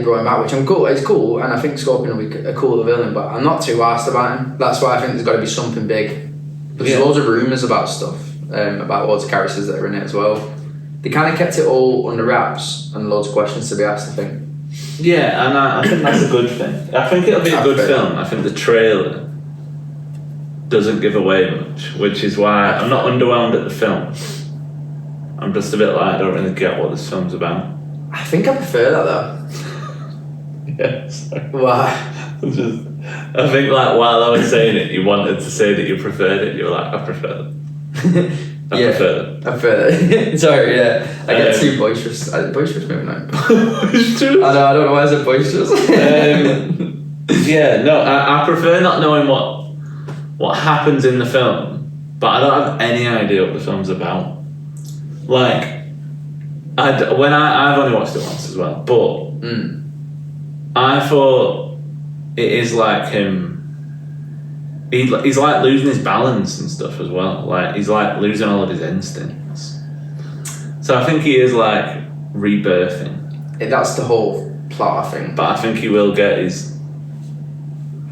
brought him out, which I'm cool. It's cool, and I think Scorpion will be a cooler villain, but I'm not too arsed about him. That's why I think there's got to be something big. But there's loads of rumours about stuff, about loads of characters that are in it as well. They kind of kept it all under wraps, and loads of questions to be asked, I think. Yeah, and I think that's a good thing. I think it'll be a good film. I think the trailer doesn't give away much, which is why I'm not underwhelmed at the film. I'm just a bit like, I don't really get what this film's about. I think I prefer that though. Yes. Why? I think like while I was saying it, you wanted to say that you preferred it. You were like, I prefer it. I prefer it. Sorry, yeah. I get too boisterous. Boisterous maybe not. Boisterous? I don't know why I said boisterous. I prefer not knowing what happens in the film, but I don't have any idea what the film's about. Like, I've only watched it once as well, but I thought it is like him. He's like losing his balance and stuff as well. Like he's like losing all of his instincts. So I think he is like rebirthing. That's the whole plot, I think. But I think he will get his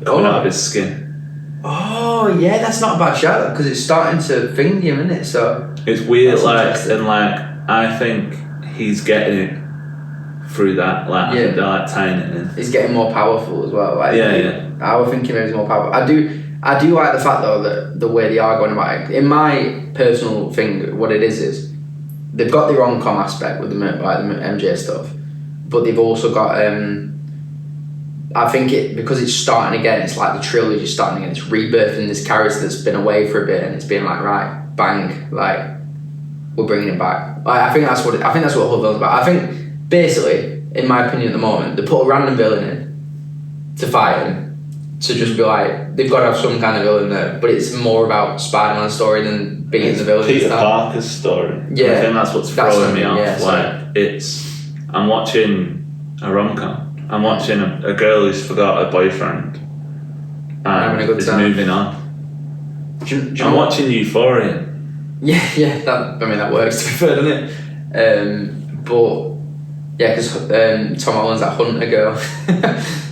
coming out of his skin. Oh yeah, that's not a bad shout because it's starting to finger him, isn't it? So it's weird, like I think he's getting it through that. Like I think they're like tying it in. He's getting more powerful as well. Like, I would think he's more powerful. I do like the fact though that the way they are going about it. In my personal thing, what it is they've got their own com aspect with the MJ stuff, but they've also got I think because it's starting again, it's like the trilogy starting again. It's rebirthing this character that's been away for a bit, and it's being like, right, bang, like we're bringing it back. Like, I think that's what the whole film's about. I think basically, in my opinion, at the moment, they put a random villain in, to fight him. To just be like, they've got to have some kind of villain there, but it's more about Spider-Man's story than being the villain. Peter Parker's story. Yeah, I think that's what's throwing me off. I'm watching a rom-com. I'm watching a girl who's forgot her boyfriend and having a good is time. moving on. I'm watching Euphoria. Yeah, that works to be fair, doesn't it? But yeah, because Tom Holland's that Hunter girl.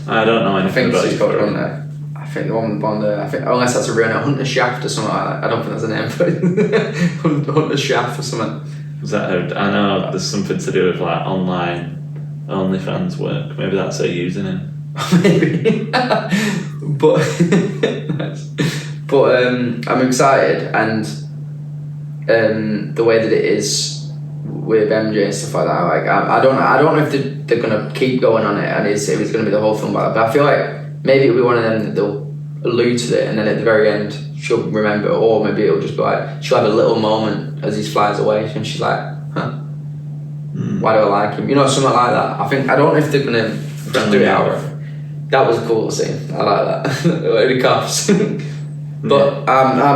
I don't know anything about she's called Euphoria. Hunter. I think the one on the, unless that's a real name, Hunter Shaft or something like that. I don't think that's a name, but Hunter Shaft or something. Is that how, I know there's something to do with like online OnlyFans work. Maybe that's her username. Maybe. but I'm excited, and the way that it is with MJ and stuff like that, like I don't know if they're gonna keep going on it and if it's gonna be the whole film like that, but I feel like maybe it'll be one of them that they'll allude to it and then at the very end she'll remember, or maybe it'll just be like she'll have a little moment as he flies away and she's like, why do I like him? You know, something like that. I don't know if they're gonna do it out. That was a cool scene. I like that. The coughs. But I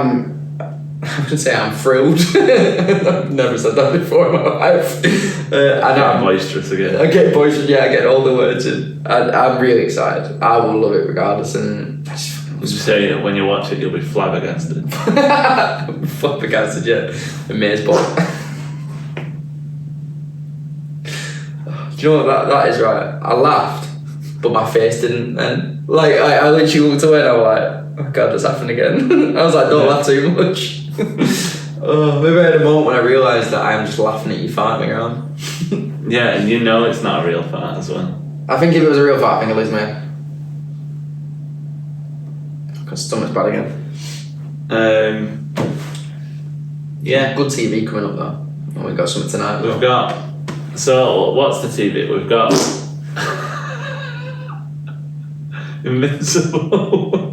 would say I'm thrilled. I've never said that before in my life. I know I'm boisterous again. I get boisterous, yeah, I get all the words in. I'm really excited. I will love it regardless. And Would you say that when you watch it, you'll be flabbergasted? Flabbergasted, yeah. Amazed, but do you know what that is, right? I laughed, but my face didn't. And like I literally looked away and I was like, oh god, that's happened again. I was like, don't laugh too much. Maybe I had a moment when I realised that I'm just laughing at you farting around. Yeah, and you know it's not a real fart as well. I think if it was a real fart, I think I'd lose my head. Because stomach's bad again. Yeah. Good TV coming up though. And we've got something tonight. We've got. So what's the TV? We've got Invincible.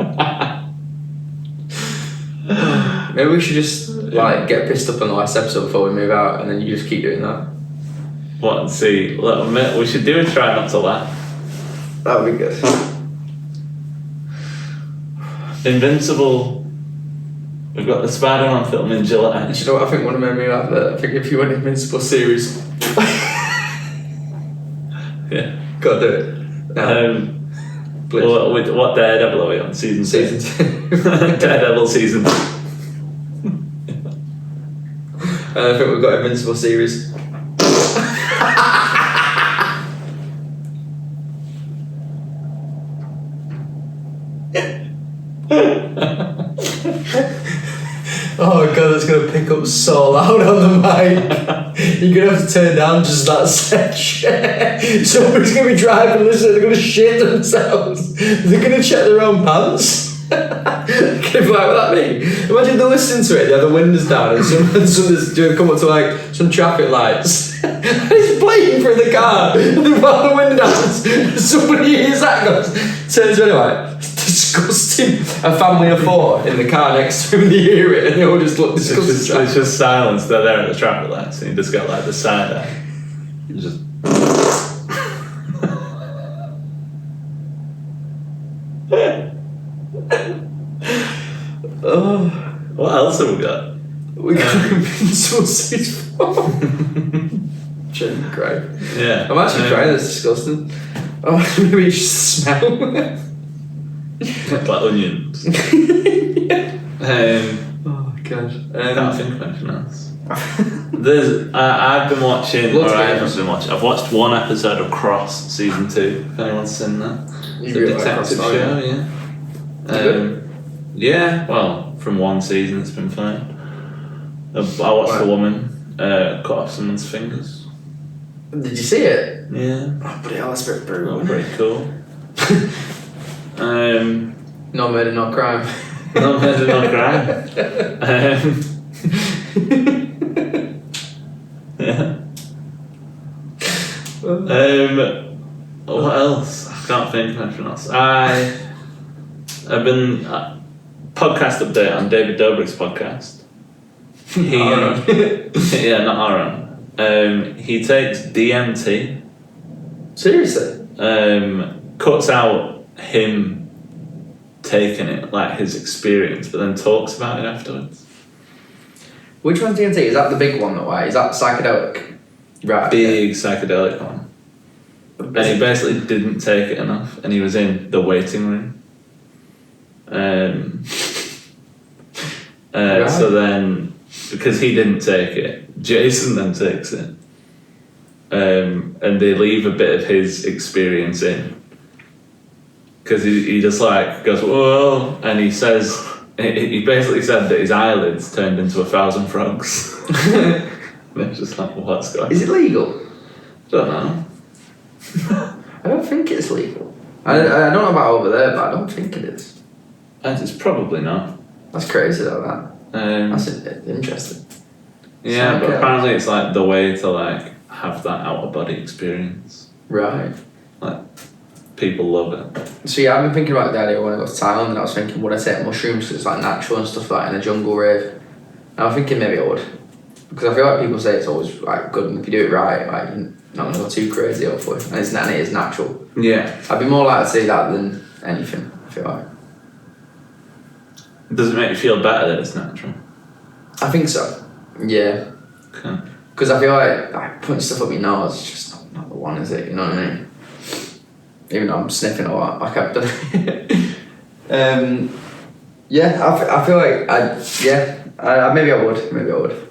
Maybe we should just like get pissed up on the last episode before we move out, and then you just keep doing that. What? See, we should do a try not to laugh. That would be good. Invincible. We've got the Spider-Man film in July. Do you know what I think would have made me laugh? I think if you went Invincible series. Yeah. Gotta do it. No. What Daredevil are we on? Season 2. Daredevil season 2. I think we've got Invincible series. Oh god, that's gonna pick up so loud on the mic. You're gonna have to turn down just that section. Somebody's gonna be driving, listening, they're gonna shit themselves. They're gonna check their own pants. Like, what that mean? Imagine they're listening to it, they have the windows down and someone's doing come up to like some traffic lights. And he's playing for the car. And they put the window down and somebody hears that and goes, turns around like, disgusting. A family of 4 in the car next to him, they hear it and they all just look disgusted. It's just silence, they're there at the traffic lights and you just get like the side eye. You just what else have we got? We got Invincible season 4. Shouldn't cry. Yeah. I'm actually crying, that's disgusting. Oh, maybe you should smell. Like onions. Oh god. I can't think of anything else. I've been watching, I've watched one episode of Cross season 2, if anyone's seen that. It's a detective show, yeah. Yeah, well, from one season it's been fine. I watched a woman cut off someone's fingers. Did you see it? Yeah. Oh, but that's very brutal. Pretty cool. No murder, no crime. No murder, no crime. Yeah. What else? I can't think of anything else. I've been podcast update on David Dobrik's podcast. Yeah, not Aaron. He takes DMT. Seriously? Cuts out him taking it, like his experience, but then talks about it afterwards. Which one's do you take? Is that the big one though? Right? Is that psychedelic? Right. Big psychedelic one. And he basically didn't take it enough, and he was in the waiting room. Right. So then, because he didn't take it, Jason then takes it. And they leave a bit of his experience in. Because he just like goes, whoa, and he says, he basically said that his eyelids turned into 1,000 frogs. And it's just like, what's going on? Is it legal? Don't know. I don't think it's legal. I don't know about over there, but I don't think it is. It's probably not. That's crazy though, that. That's interesting. Yeah, but Okay. apparently it's like the way to like have that out of body experience. Right. Like, people love it. So yeah, I've been thinking about the idea when I go to Thailand, and I was thinking, would I take mushrooms because it's like natural and stuff like in a jungle rave? And I was thinking maybe I would. Because I feel like people say it's always like good, and if you do it right, like you're not gonna go too crazy hopefully. And it is natural. Yeah. I'd be more likely to do that than anything, I feel like. Does it make you feel better that it's natural? I think so. Yeah. Okay. Because I feel like putting stuff up your nose is just not the one, is it? You know what I mean? Even though I'm sniffing a lot, like I've done. Yeah, I feel like maybe I would.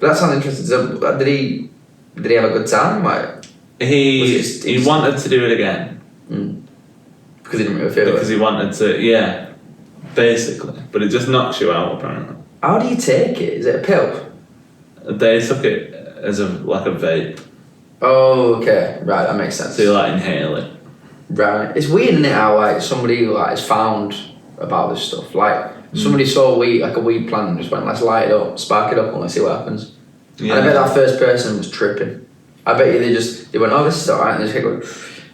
But that sounds interesting. So, did he have a good time? Like, He wanted to do it again. Because he didn't really feel Because it. he wanted to, yeah, basically. But it just knocks you out apparently. How do you take it? Is it a pill? They took it as a vape. Oh, okay. Right, that makes sense. So you like inhale it. Right. It's weird, isn't it, how like somebody like has found about this stuff. Like somebody saw weed, like a weed plant, and just went, let's light it up, spark it up, and let's see what happens. Yeah. And I bet that first person was tripping. I bet you they went, oh, this is alright, and they just kept going,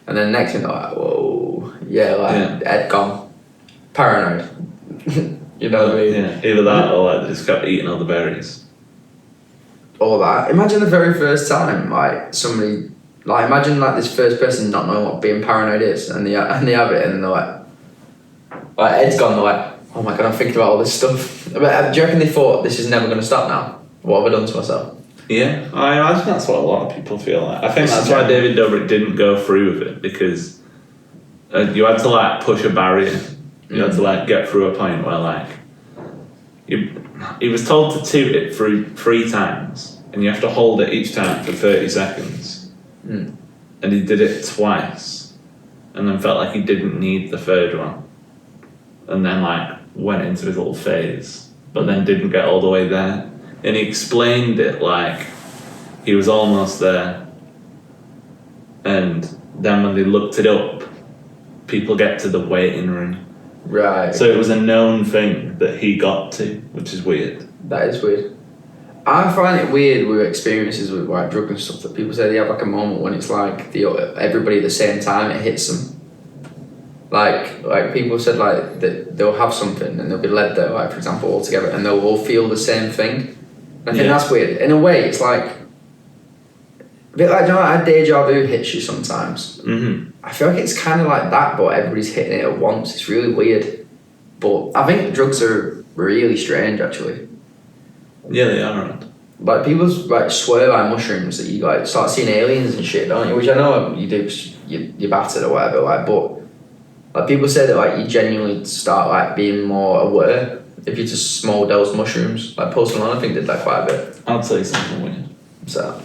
and then next thing they're like, whoa, head gone, paranoid. You know what I mean? Yeah. Either that or like they just kept eating all the berries. All that. Imagine the very first time, like somebody, like imagine like this first person not knowing what being paranoid is, and they have it, and they're like head's gone. They're like, oh my god, I'm thinking about all this stuff. But do you reckon they thought this is never going to stop now? What have I done to myself? Yeah, I imagine that's what a lot of people feel like. I think that's why David Dobrik didn't go through with it, because you had to like push a barrier. You had to like get through a point where like he was told to toot it through 3 times, and you have to hold it each time for 30 seconds. And he did it twice, and then felt like he didn't need the 3rd one, and then like went into his little phase, but then didn't get all the way there. And he explained it like he was almost there, and then when they looked it up, people get to the waiting room. Right. So it was a known thing that he got to, which is weird. That is weird. I find it weird with experiences with like drugs and stuff that people say they have like a moment when it's like everybody at the same time it hits them. Like people said like that they'll have something and they'll be led there, like for example, all together, and they'll all feel the same thing. And I think that's weird. In a way, it's like a bit like, you know, how deja vu hits you sometimes. I feel like it's kind of like that, but everybody's hitting it at once. It's really weird. But I think drugs are really strange, actually. Yeah, they are. Like people like swear by mushrooms that you like start seeing aliens and shit, don't you? Which I know you do. You're battered or whatever. Like, but like people say that like you genuinely start like being more aware if you just small dose mushrooms. Like Post Malone, I think did that quite a bit. I'll tell you something weird. So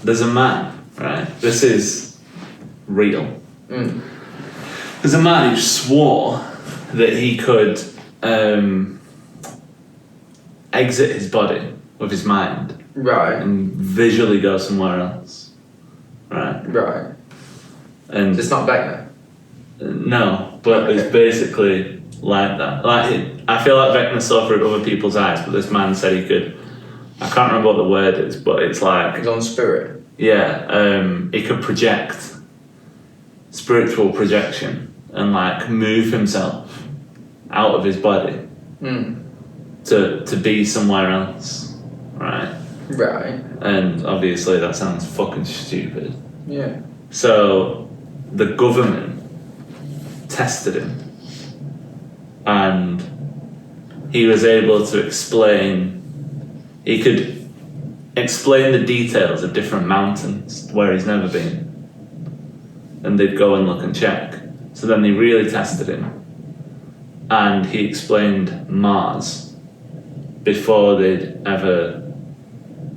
There's a man, right? This is real. There's a man who swore that he could exit his body with his mind right, and visually go somewhere else, right? right. And It's not Vecna. no, but it's basically like that. Like I feel like Vecna saw through other people's eyes, but this man said he could. I can't remember what the word is, but it's like It's on spirit. yeah, he could project, spiritual projection, and like move himself out of his body to be somewhere else, right? Right. And obviously that sounds fucking stupid. Yeah. So the government tested him and he was able to explain. He could explain the details of different mountains where he's never been, and they'd go and look and check. So then they really tested him, and he explained Mars before they'd ever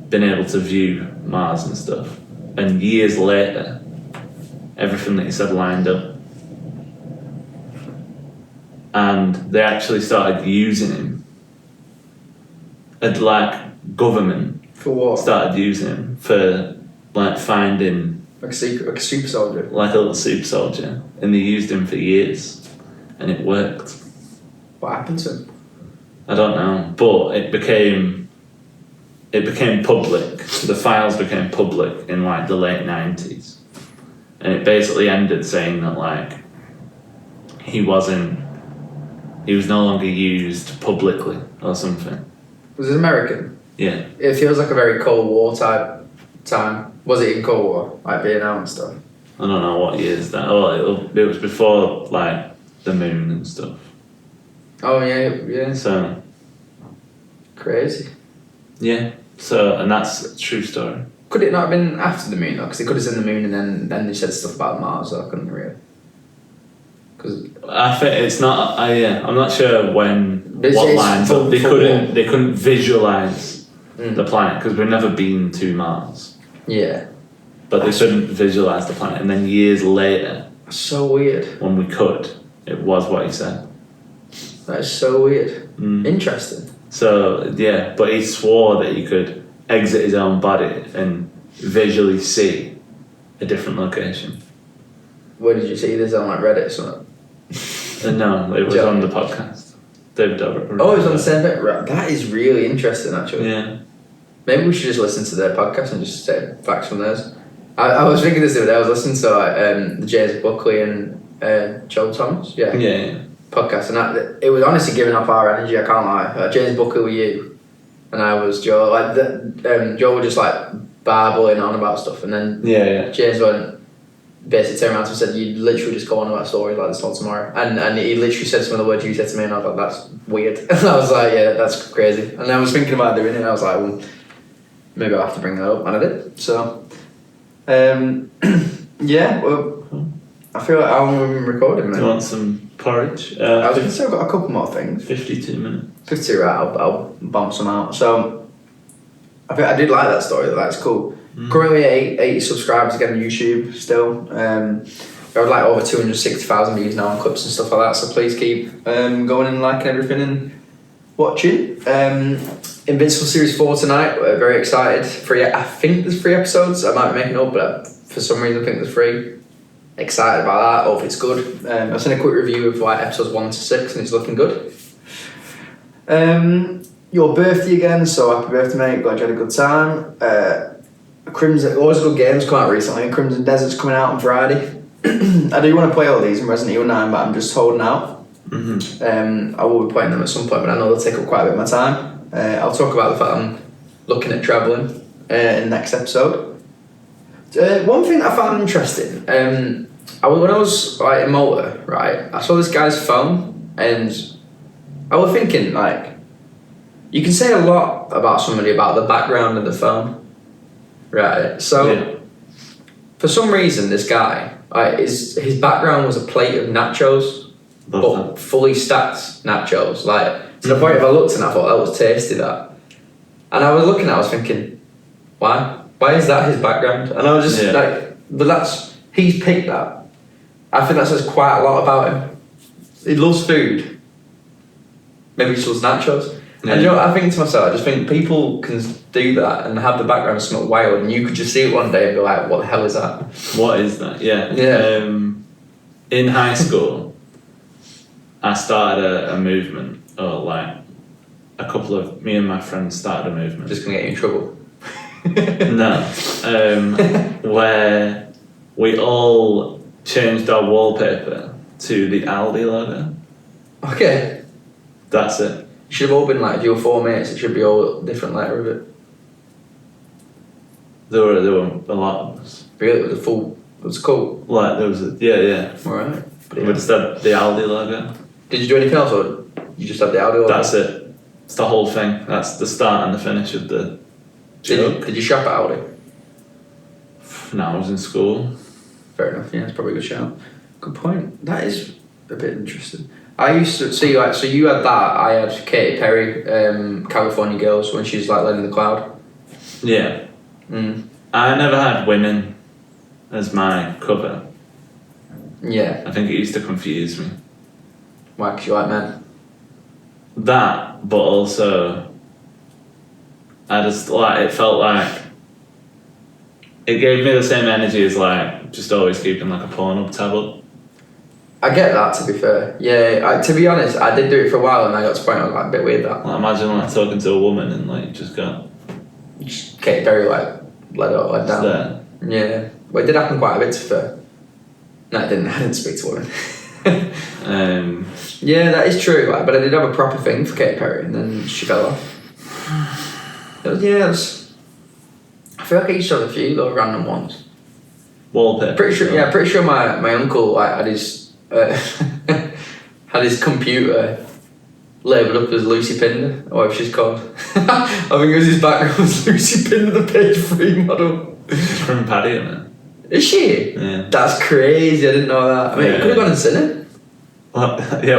been able to view Mars and stuff. And years later, everything that he said lined up. And they actually started using him. And like government For what? started using him for like finding Like a super soldier. like a little super soldier, and they used him for years, and it worked. What happened to him? I don't know, but it became public. The files became public in like the late 90s, and it basically ended saying that like he was no longer used publicly or something. Was it American? Yeah. It feels like a very Cold War type time. Was it in Cold War? Like Vietnam and stuff? I don't know what years that. Oh, it was before like the moon and stuff. Oh yeah. So Crazy. yeah. So and that's a true story. Could it not have been after the moon though? Because they could have seen the moon and then they said stuff about Mars, so I couldn't really. Because I think it's not. I'm not sure when It's- what it's line, full- but they full couldn't. war. They couldn't visualize Mm. the planet because we've never been to Mars. yeah, But they couldn't visualize the planet, and then years later, so weird. when we could, it was what he said. That is so weird. Mm. Interesting. So yeah, but he swore that he could exit his own body and visually see a different location. Where did you see this on like Reddit or something? And no, it was Joe. on the podcast. David Dobrik. Oh, it was on the same bit. Right. That is really interesting, actually. Yeah. Maybe we should just listen to their podcast and just say facts from theirs. I was thinking this the other day. I was listening to like, the James Buckley and Joel Thomas. Yeah. Yeah. Podcast, and it was honestly giving off our energy. I can't lie. James Buckley were you, and I was Joe. Like Joe was just like babbling on about stuff, and then Yeah. James went basically turned around and said, "You literally just go on about stories like this all tomorrow." And he literally said some of the words you said to me, and I was like, "That's weird." And I was like, "Yeah, that's crazy." And I was thinking about doing it, and I was like, "Well, maybe I'll have to bring that up," and I did. So, yeah. Well, I feel like how long have we been recording, Do man? you want some porridge? I was gonna say I've got a couple more things. 52 minutes. 52, right, I'll bomb some out. So, I did like that story, that's cool. Currently at 80 subscribers again on YouTube still. We have like over 260,000 views now on clips and stuff like that, so please keep going and liking everything and watching. Invincible Series 4 tonight, we're very excited. I think there's 3 episodes, I might be making it up, but for some reason I think there's 3. Excited about that, hope it's good. I've seen a quick review of like episodes 1 to 6 and it's looking good. Your birthday again, so happy birthday mate, glad you had a good time. Crimson, always good games come out recently. Crimson Desert's coming out on Friday. I do want to play all these in Resident Evil 9, but I'm just holding out. I will be playing them at some point, but I know they'll take up quite a bit of my time. I'll talk about the fact I'm looking at travelling in the next episode. One thing I found interesting, when I was like in Malta, right, I saw this guy's phone, and I was thinking like, you can say a lot about somebody about the background of the phone, right? So, for some reason, this guy, his background was a plate of nachos, but fully stacked nachos, like to the point if I looked and I thought that was tasty, that, and I was looking at, I was thinking, why? Why is that his background? And I was just like, but he's picked that. I think that says quite a lot about him. He loves food. Maybe he just loves nachos. Yeah. And you know what I think to myself? I just think people can do that and have the background of something wild, and you could just see it one day and be like, what the hell is that? What is that? Yeah. In high school, I started a movement, or like me and my friends started a movement. Just gonna get you in trouble. No, where we all changed our wallpaper to the Aldi logo. Okay. That's it. You should have all been like, if you were 4 mates, it should be all different letter of it. There were a lot of us. Really, it was cool. Like there was yeah. Alright. We just had the Aldi logo. Did you do anything else, or you just had the audio? That's it. It's the whole thing. That's the start and the finish of the joke. Did you shop at Aldi? No, I was in school. Fair enough. Yeah, that's probably a good shout. Good point. That is a bit interesting. I used to see like, so you had that. I had Katy Perry, California Girls, when she's like letting the cloud. Yeah. I never had women as my cover. Yeah. I think it used to confuse me. Why? 'Cause you like men. That, but also, I just like it felt like it gave me the same energy as like just always keeping like a Pornhub tab up. I get that, to be fair. Yeah, to be honest, I did do it for a while and I got to the point I was like a bit weird that. Like, imagine like talking to a woman and like just got Just Katy Perry like let down. there. Yeah. Well, it did happen quite a bit, to be fair. No, it didn't. I didn't speak to women. Yeah, that is true. Like, but I did have a proper thing for Katy Perry and then she fell off. I feel like I used to have a few little random ones. Wallpaper. Pretty sure my uncle like had his had his computer labelled up as Lucy Pinder, or whatever she's called. I think it was his background was Lucy Pinder, the page 3 model. She's from Paddy, isn't it? Is she? Yeah. That's crazy. I didn't know that. I mean, you could have gone and seen it. Well, yeah,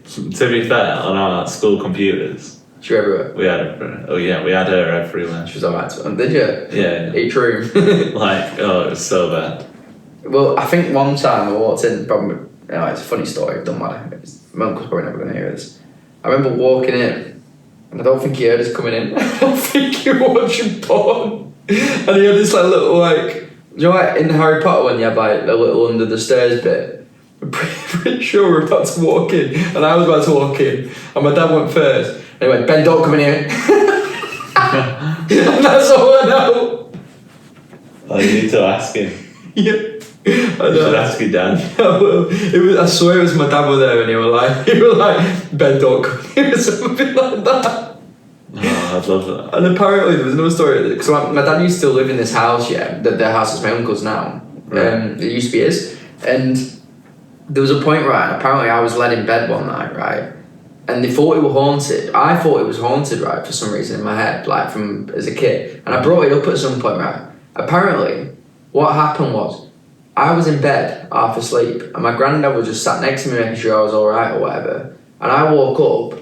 to be fair, on our school computers, She was everywhere. we had her everywhere. She was alright. Did you? Yeah. Each room. Like, oh, it was so bad. Well, I think one time I walked in, probably, it's a funny story, it doesn't matter. My uncle's probably never going to hear this. I remember walking in, and I don't think he heard us coming in. I don't think he was watching porn. And he had this like little like, you know, like in Harry Potter when you have like a little under the stairs bit? I'm pretty sure we were about to walk in, and I was about to walk in, and my dad went first, and he went, Ben, don't come in here. And that's all I know. Oh, you need to ask him. Yeah. I You should ask your dad. I swear it was my dad were there and he was like, Ben, don't come here, or something like that. Oh, I'd love that. And apparently there was another story, because my dad used to live in this house, yeah, the house is my uncle's now. Right. It used to be his. And there was a point, right, and apparently I was led in bed one night, right, and they thought it was haunted. I thought it was haunted, right, for some reason in my head, like from as a kid. And I brought it up at some point, right. Apparently, what happened was, I was in bed, half asleep, and my granddad was just sat next to me making sure I was alright or whatever. And I woke up,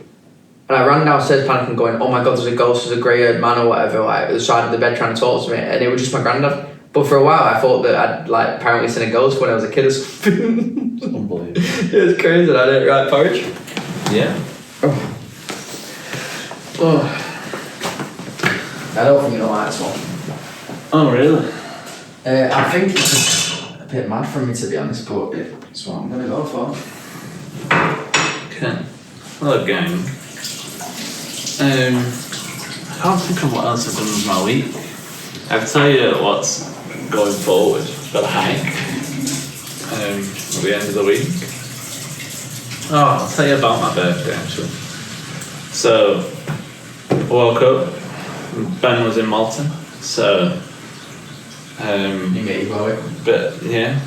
and I ran downstairs panicking going, oh my god, there's a ghost, there's a grey-haired man or whatever, like, at the side of the bed trying to talk to me, and it was just my granddad. But for a while, I thought that I'd, like, apparently seen a ghost when I was a kid or something. Unbelievable. It was crazy, that did right, porridge? Yeah. Oh. I don't think you know like this one. Oh, really? I think it's just a bit mad for me, to be honest, but it's what I'm going to go for. Okay. Hello, gang. I can't think of what else I've done with my week. I can tell you what's going forward. Got a hike at the end of the week. Oh, I'll tell you about my birthday actually. So, I woke up, Ben was in Malta, so You get your boy. but yeah,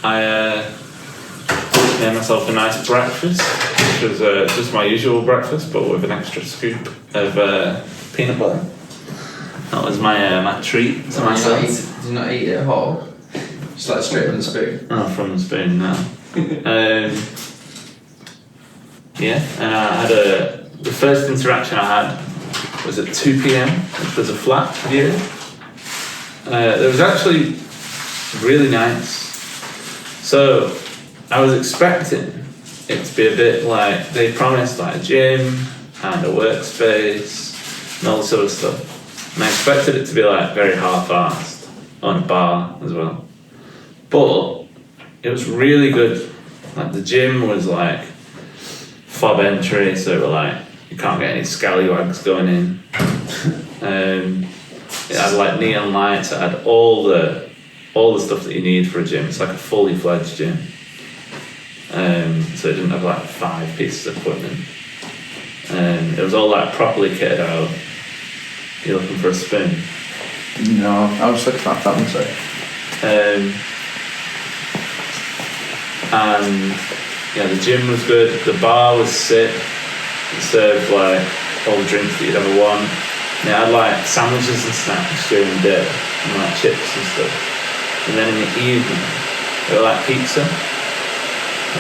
I made myself a nice breakfast, which was just my usual breakfast, but with an extra scoop of peanut butter. That was my treat to myself. Did you not eat it whole? Just like straight from the spoon? Oh, from the spoon now. Yeah, and I had the first interaction I had was at 2 p.m, which was a flat view. It was actually really nice. So I was expecting it to be a bit like, they promised like a gym and a workspace and all this sort of stuff. And I expected it to be like very half-assed, on a bar as well. But it was really good. Like the gym was like fob entry, so it were like you can't get any scallywags going in. It had like neon lights. It had all the stuff that you need for a gym. It's like a fully fledged gym. So it didn't have like 5 pieces of equipment. It was all like properly kitted out. You're looking for a spoon? No, I was looking at that one, sorry. And Yeah, the gym was good. The bar was sick. It served like all the drinks that you'd ever want. And it had like sandwiches and snacks during the day, and like chips and stuff. And then in the evening, it was like pizza.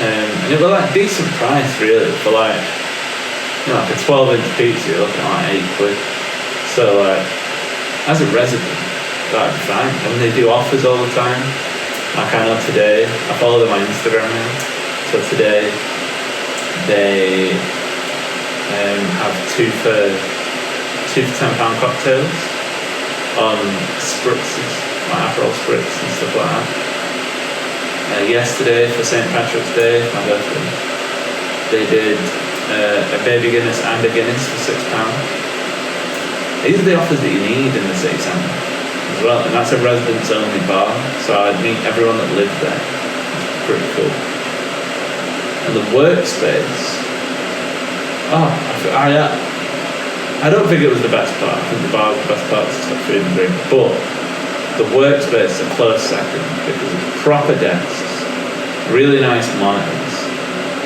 And it was like decent price really for like, you know, like a 12-inch pizza. You're looking at like £8. So like, as a resident, that'd be fine. And they do offers all the time. Like I know today, I follow them on Instagram now. So today, they have two for £10 cocktails on spritzes, like Aperol spritz and stuff like that. Yesterday for St. Patrick's Day, my birthday, they did a baby Guinness and a Guinness for £6. These are the offers that you need in the city centre as well, and that's a residents only bar, so I'd meet everyone that lived there. It's pretty cool. And the workspace, I don't think it was the best part. I think the bar was the best part, it's like food and drink, but the workspace is a close second because it's proper desks, really nice monitors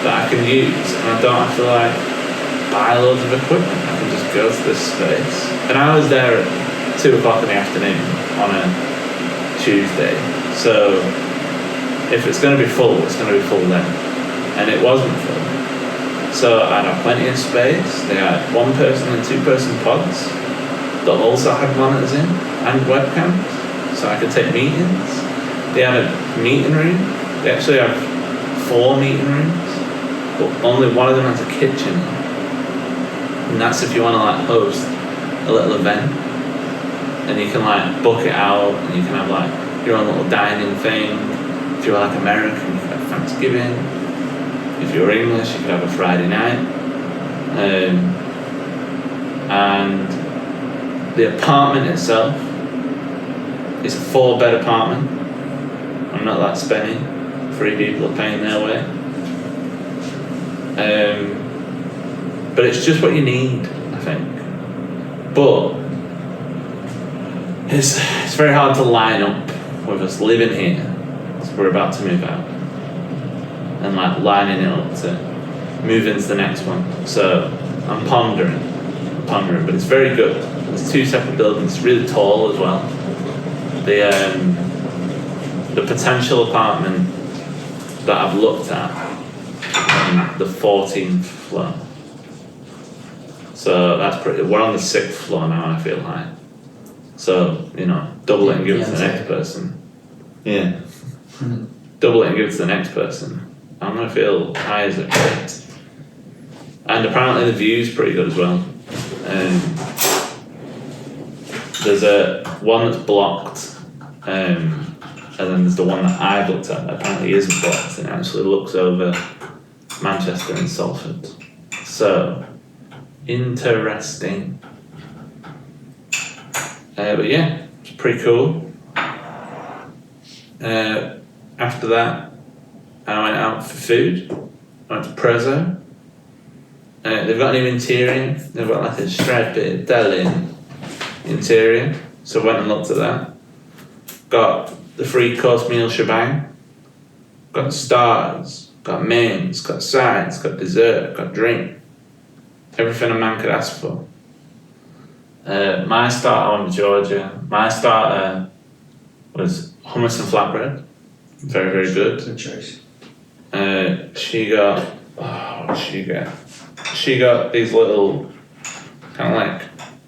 that I can use, and I don't have to like buy loads of equipment. I can just go to this space. And I was there at 2 o'clock in the afternoon on a Tuesday, so if it's going to be full, it's going to be full then. And it wasn't full. So I had plenty of space. They had 1-person and 2-person pods that also had monitors in and webcams, so I could take meetings. They had a meeting room. They actually have 4 meeting rooms, but only one of them has a kitchen. And that's if you want to like host a little event, and you can like book it out, and you can have like your own little dining thing. If you're like American, you can have Thanksgiving. If you're English, you could have a Friday night. And the apartment itself is a 4-bed apartment. I'm not that spenny. 3 people are paying their way. But it's just what you need, I think. But it's very hard to line up with us living here, because we're about to move out, and like lining it up to move into the next one. So I'm pondering, but it's very good. There's 2 separate buildings, it's really tall as well. The potential apartment that I've looked at on the 14th floor. So that's pretty, we're on the 6th floor now, I feel like. So, you know, double it and give it to the next person. Yeah. Double it and give it to the next person. I'm gonna feel high as a kite. And apparently the view's pretty good as well. There's one that's blocked, and then there's the one that I've looked at that apparently isn't blocked, and it actually looks over Manchester and Salford. So, interesting. But yeah, it's pretty cool. After that, I went out for food. I went to Prezzo. They've got a new interior. They've got like a striped Italian interior. So I went and looked at that. Got the 3-course meal shebang. Got stars. Got mains. Got sides. Got dessert. Got drink. Everything a man could ask for. My starter, I went to Georgia. My starter was hummus and flatbread. Very, very good. Good choice. She got these little kind of like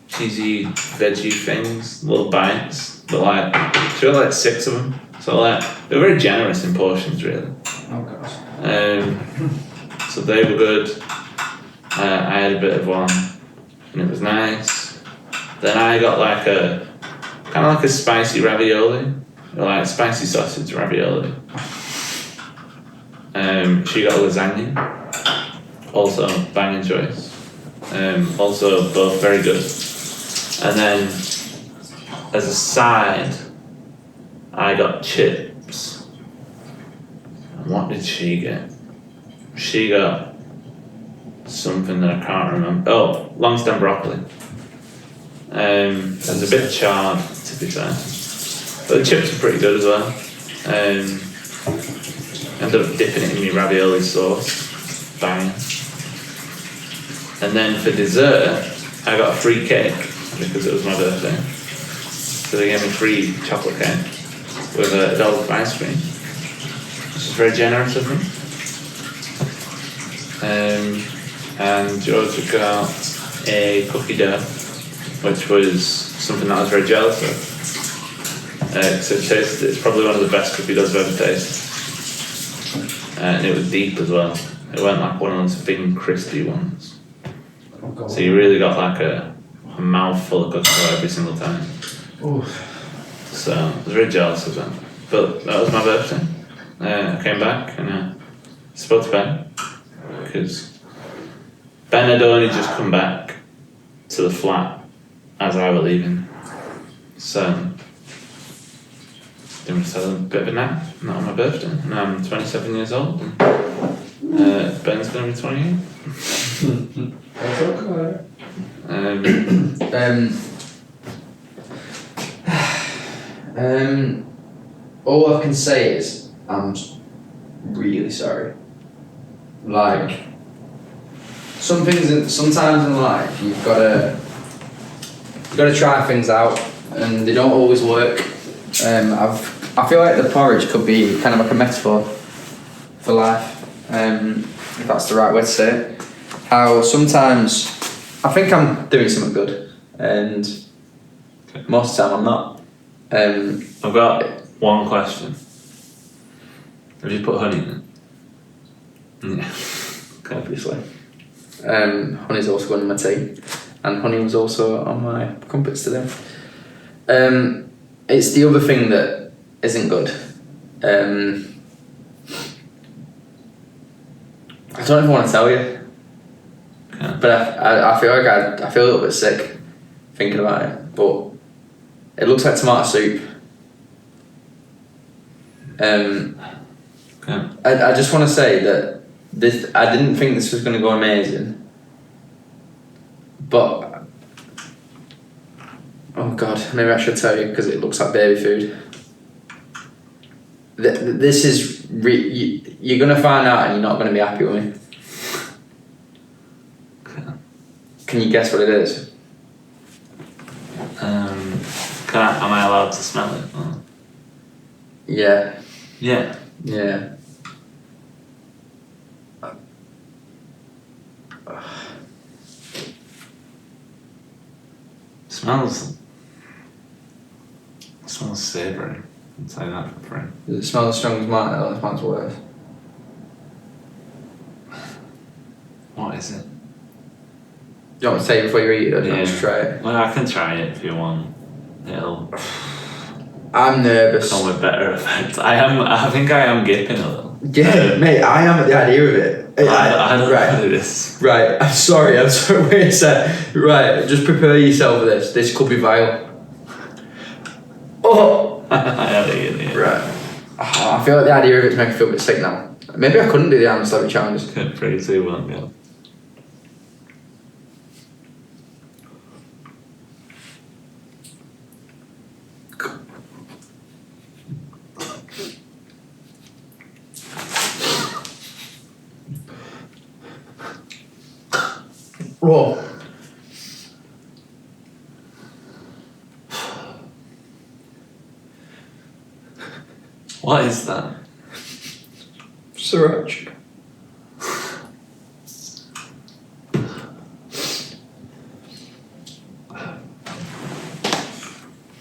cheesy veggie things, little bites, but like she got like 6 of them. So like they're very generous in portions, really. Oh gosh. So they were good. I had a bit of one, and it was nice. Then I got like a kind of like a spicy ravioli, or like spicy sausage ravioli. She got lasagna, also banging choice. Also both very good. And then as a side, I got chips. And what did she get? She got something that I can't remember. Oh, long stem broccoli. It was a bit charred, to be fair. But the chips are pretty good as well. Ended up dipping it in my ravioli sauce. Bang. And then for dessert, I got a free cake because it was my birthday. So they gave me free chocolate cake with a dollop of ice cream, which is very generous of them. And George got a cookie dough, which was something that I was very jealous of. So it's probably one of the best cookie doughs I've ever tasted. And it was deep as well. It went like one of those big crispy ones. So you really got like a mouthful of cookie dough every single time. Oof. So I was very jealous of that. But that was my birthday. I came back and spoke to Ben because Ben had only just come back to the flat as I was leaving. So then we just had a bit of a nap, not on my birthday. And I'm 27 years old. And, Ben's going to be 28. That's okay. All I can say is I'm really sorry. Like some things, sometimes in life you've got to try things out, and they don't always work. I feel like the porridge could be kind of like a metaphor for life, if that's the right way to say it. How sometimes I think I'm doing something good, and most of the time I'm not. I've got one question. Have you put honey in it? Yeah. Obviously. Honey's also going in my tea, and honey was also on my crumpets today. It's the other thing that isn't good. I don't even want to tell you, but I feel like I feel a little bit sick thinking about it. But it looks like tomato soup. I just want to say that I didn't think this was going to go amazing, but oh god, maybe I should tell you because it looks like baby food. This is you're going to find out and you're not going to be happy with me. Can you guess what it is? Am I allowed to smell it? Or? Yeah. Yeah. Yeah. Smells savoury. I'd say that for free. Does it smell as strong as mine? I don't know if mine's worse. What is it? Do you want me to tell you before you eat it, or do you want me to try it? Well, I can try it if you want. It'll I'm nervous. come with better effect. I think I am gipping a little. Yeah, mate, I am at the idea of it. I don't right. know what it is. Right, I'm sorry, wait a sec. Right, just prepare yourself for this. This could be vile. Oh! I had it in here. Right. Oh, I feel like the idea of it's making me feel a bit sick now. Maybe I couldn't do the arm slightly challenges. 3, 2, 1, go. Whoa. What is that? Sriracha.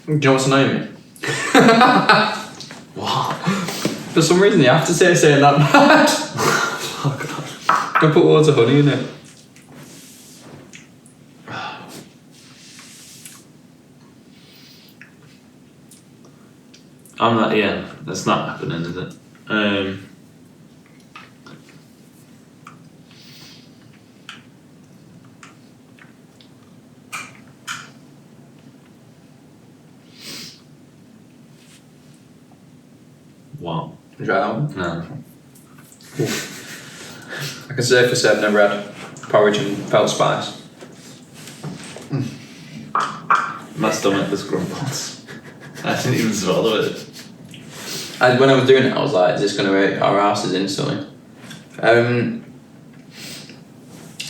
Do you know what's annoying me? What? For some reason you have to say that bad. Oh god. I put loads of honey in it. I'm not, yeah, that's not happening, is it? What? Did you try that one? No. I can safely say I've never had porridge and felt spice. My stomach was grumbled. I didn't even swallow it. when I was doing it, I was like, is this going to hurt our asses instantly? Do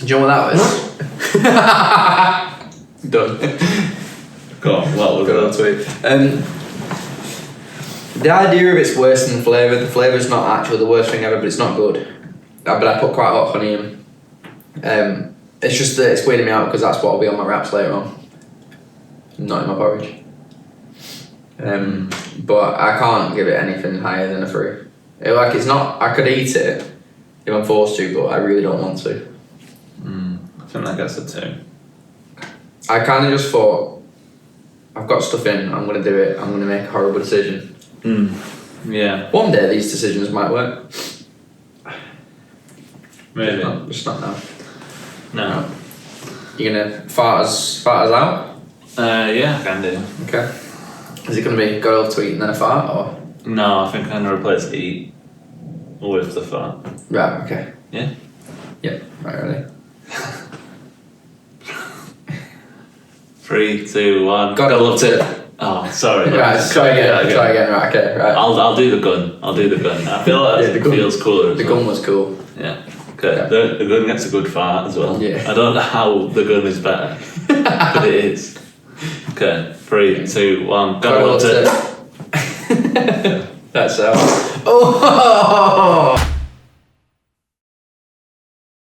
you know what that was? Done. Go on, what was Go on that? to it. The idea of it's worse than the flavour. The flavour's not actually the worst thing ever, but it's not good. But I put quite a lot of honey in. It's just that it's weirding me out because that's what will be on my wraps later on. Not in my porridge. But I can't give it anything higher than a 3. It's not. I could eat it if I'm forced to, but I really don't want to. I think that gets a 2. I kind of just thought, I've got stuff in. I'm gonna do it. I'm gonna make a horrible decision. Yeah, One day these decisions might work. maybe. Just not now. No. You're gonna fart us out? Yeah, I can do. Okay. Is it gonna be go over to eat and then a fart or? No, I think I'm gonna replace eat with the fart. Right. Okay. Yeah. Yep. Right. Ready. 3, 2, 1. Gotta love it. Oh, sorry. Right. Try again. Try again. Right. Okay. Right. I'll do the gun. I feel like Yeah, the gun- feels cooler. The gun was cool. Yeah. Okay. Yeah. The gun gets a good fart as well. Yeah. I don't know how the gun is better, but it is. Okay. 3, 2, 1. Gotta love it. That's so. Oh!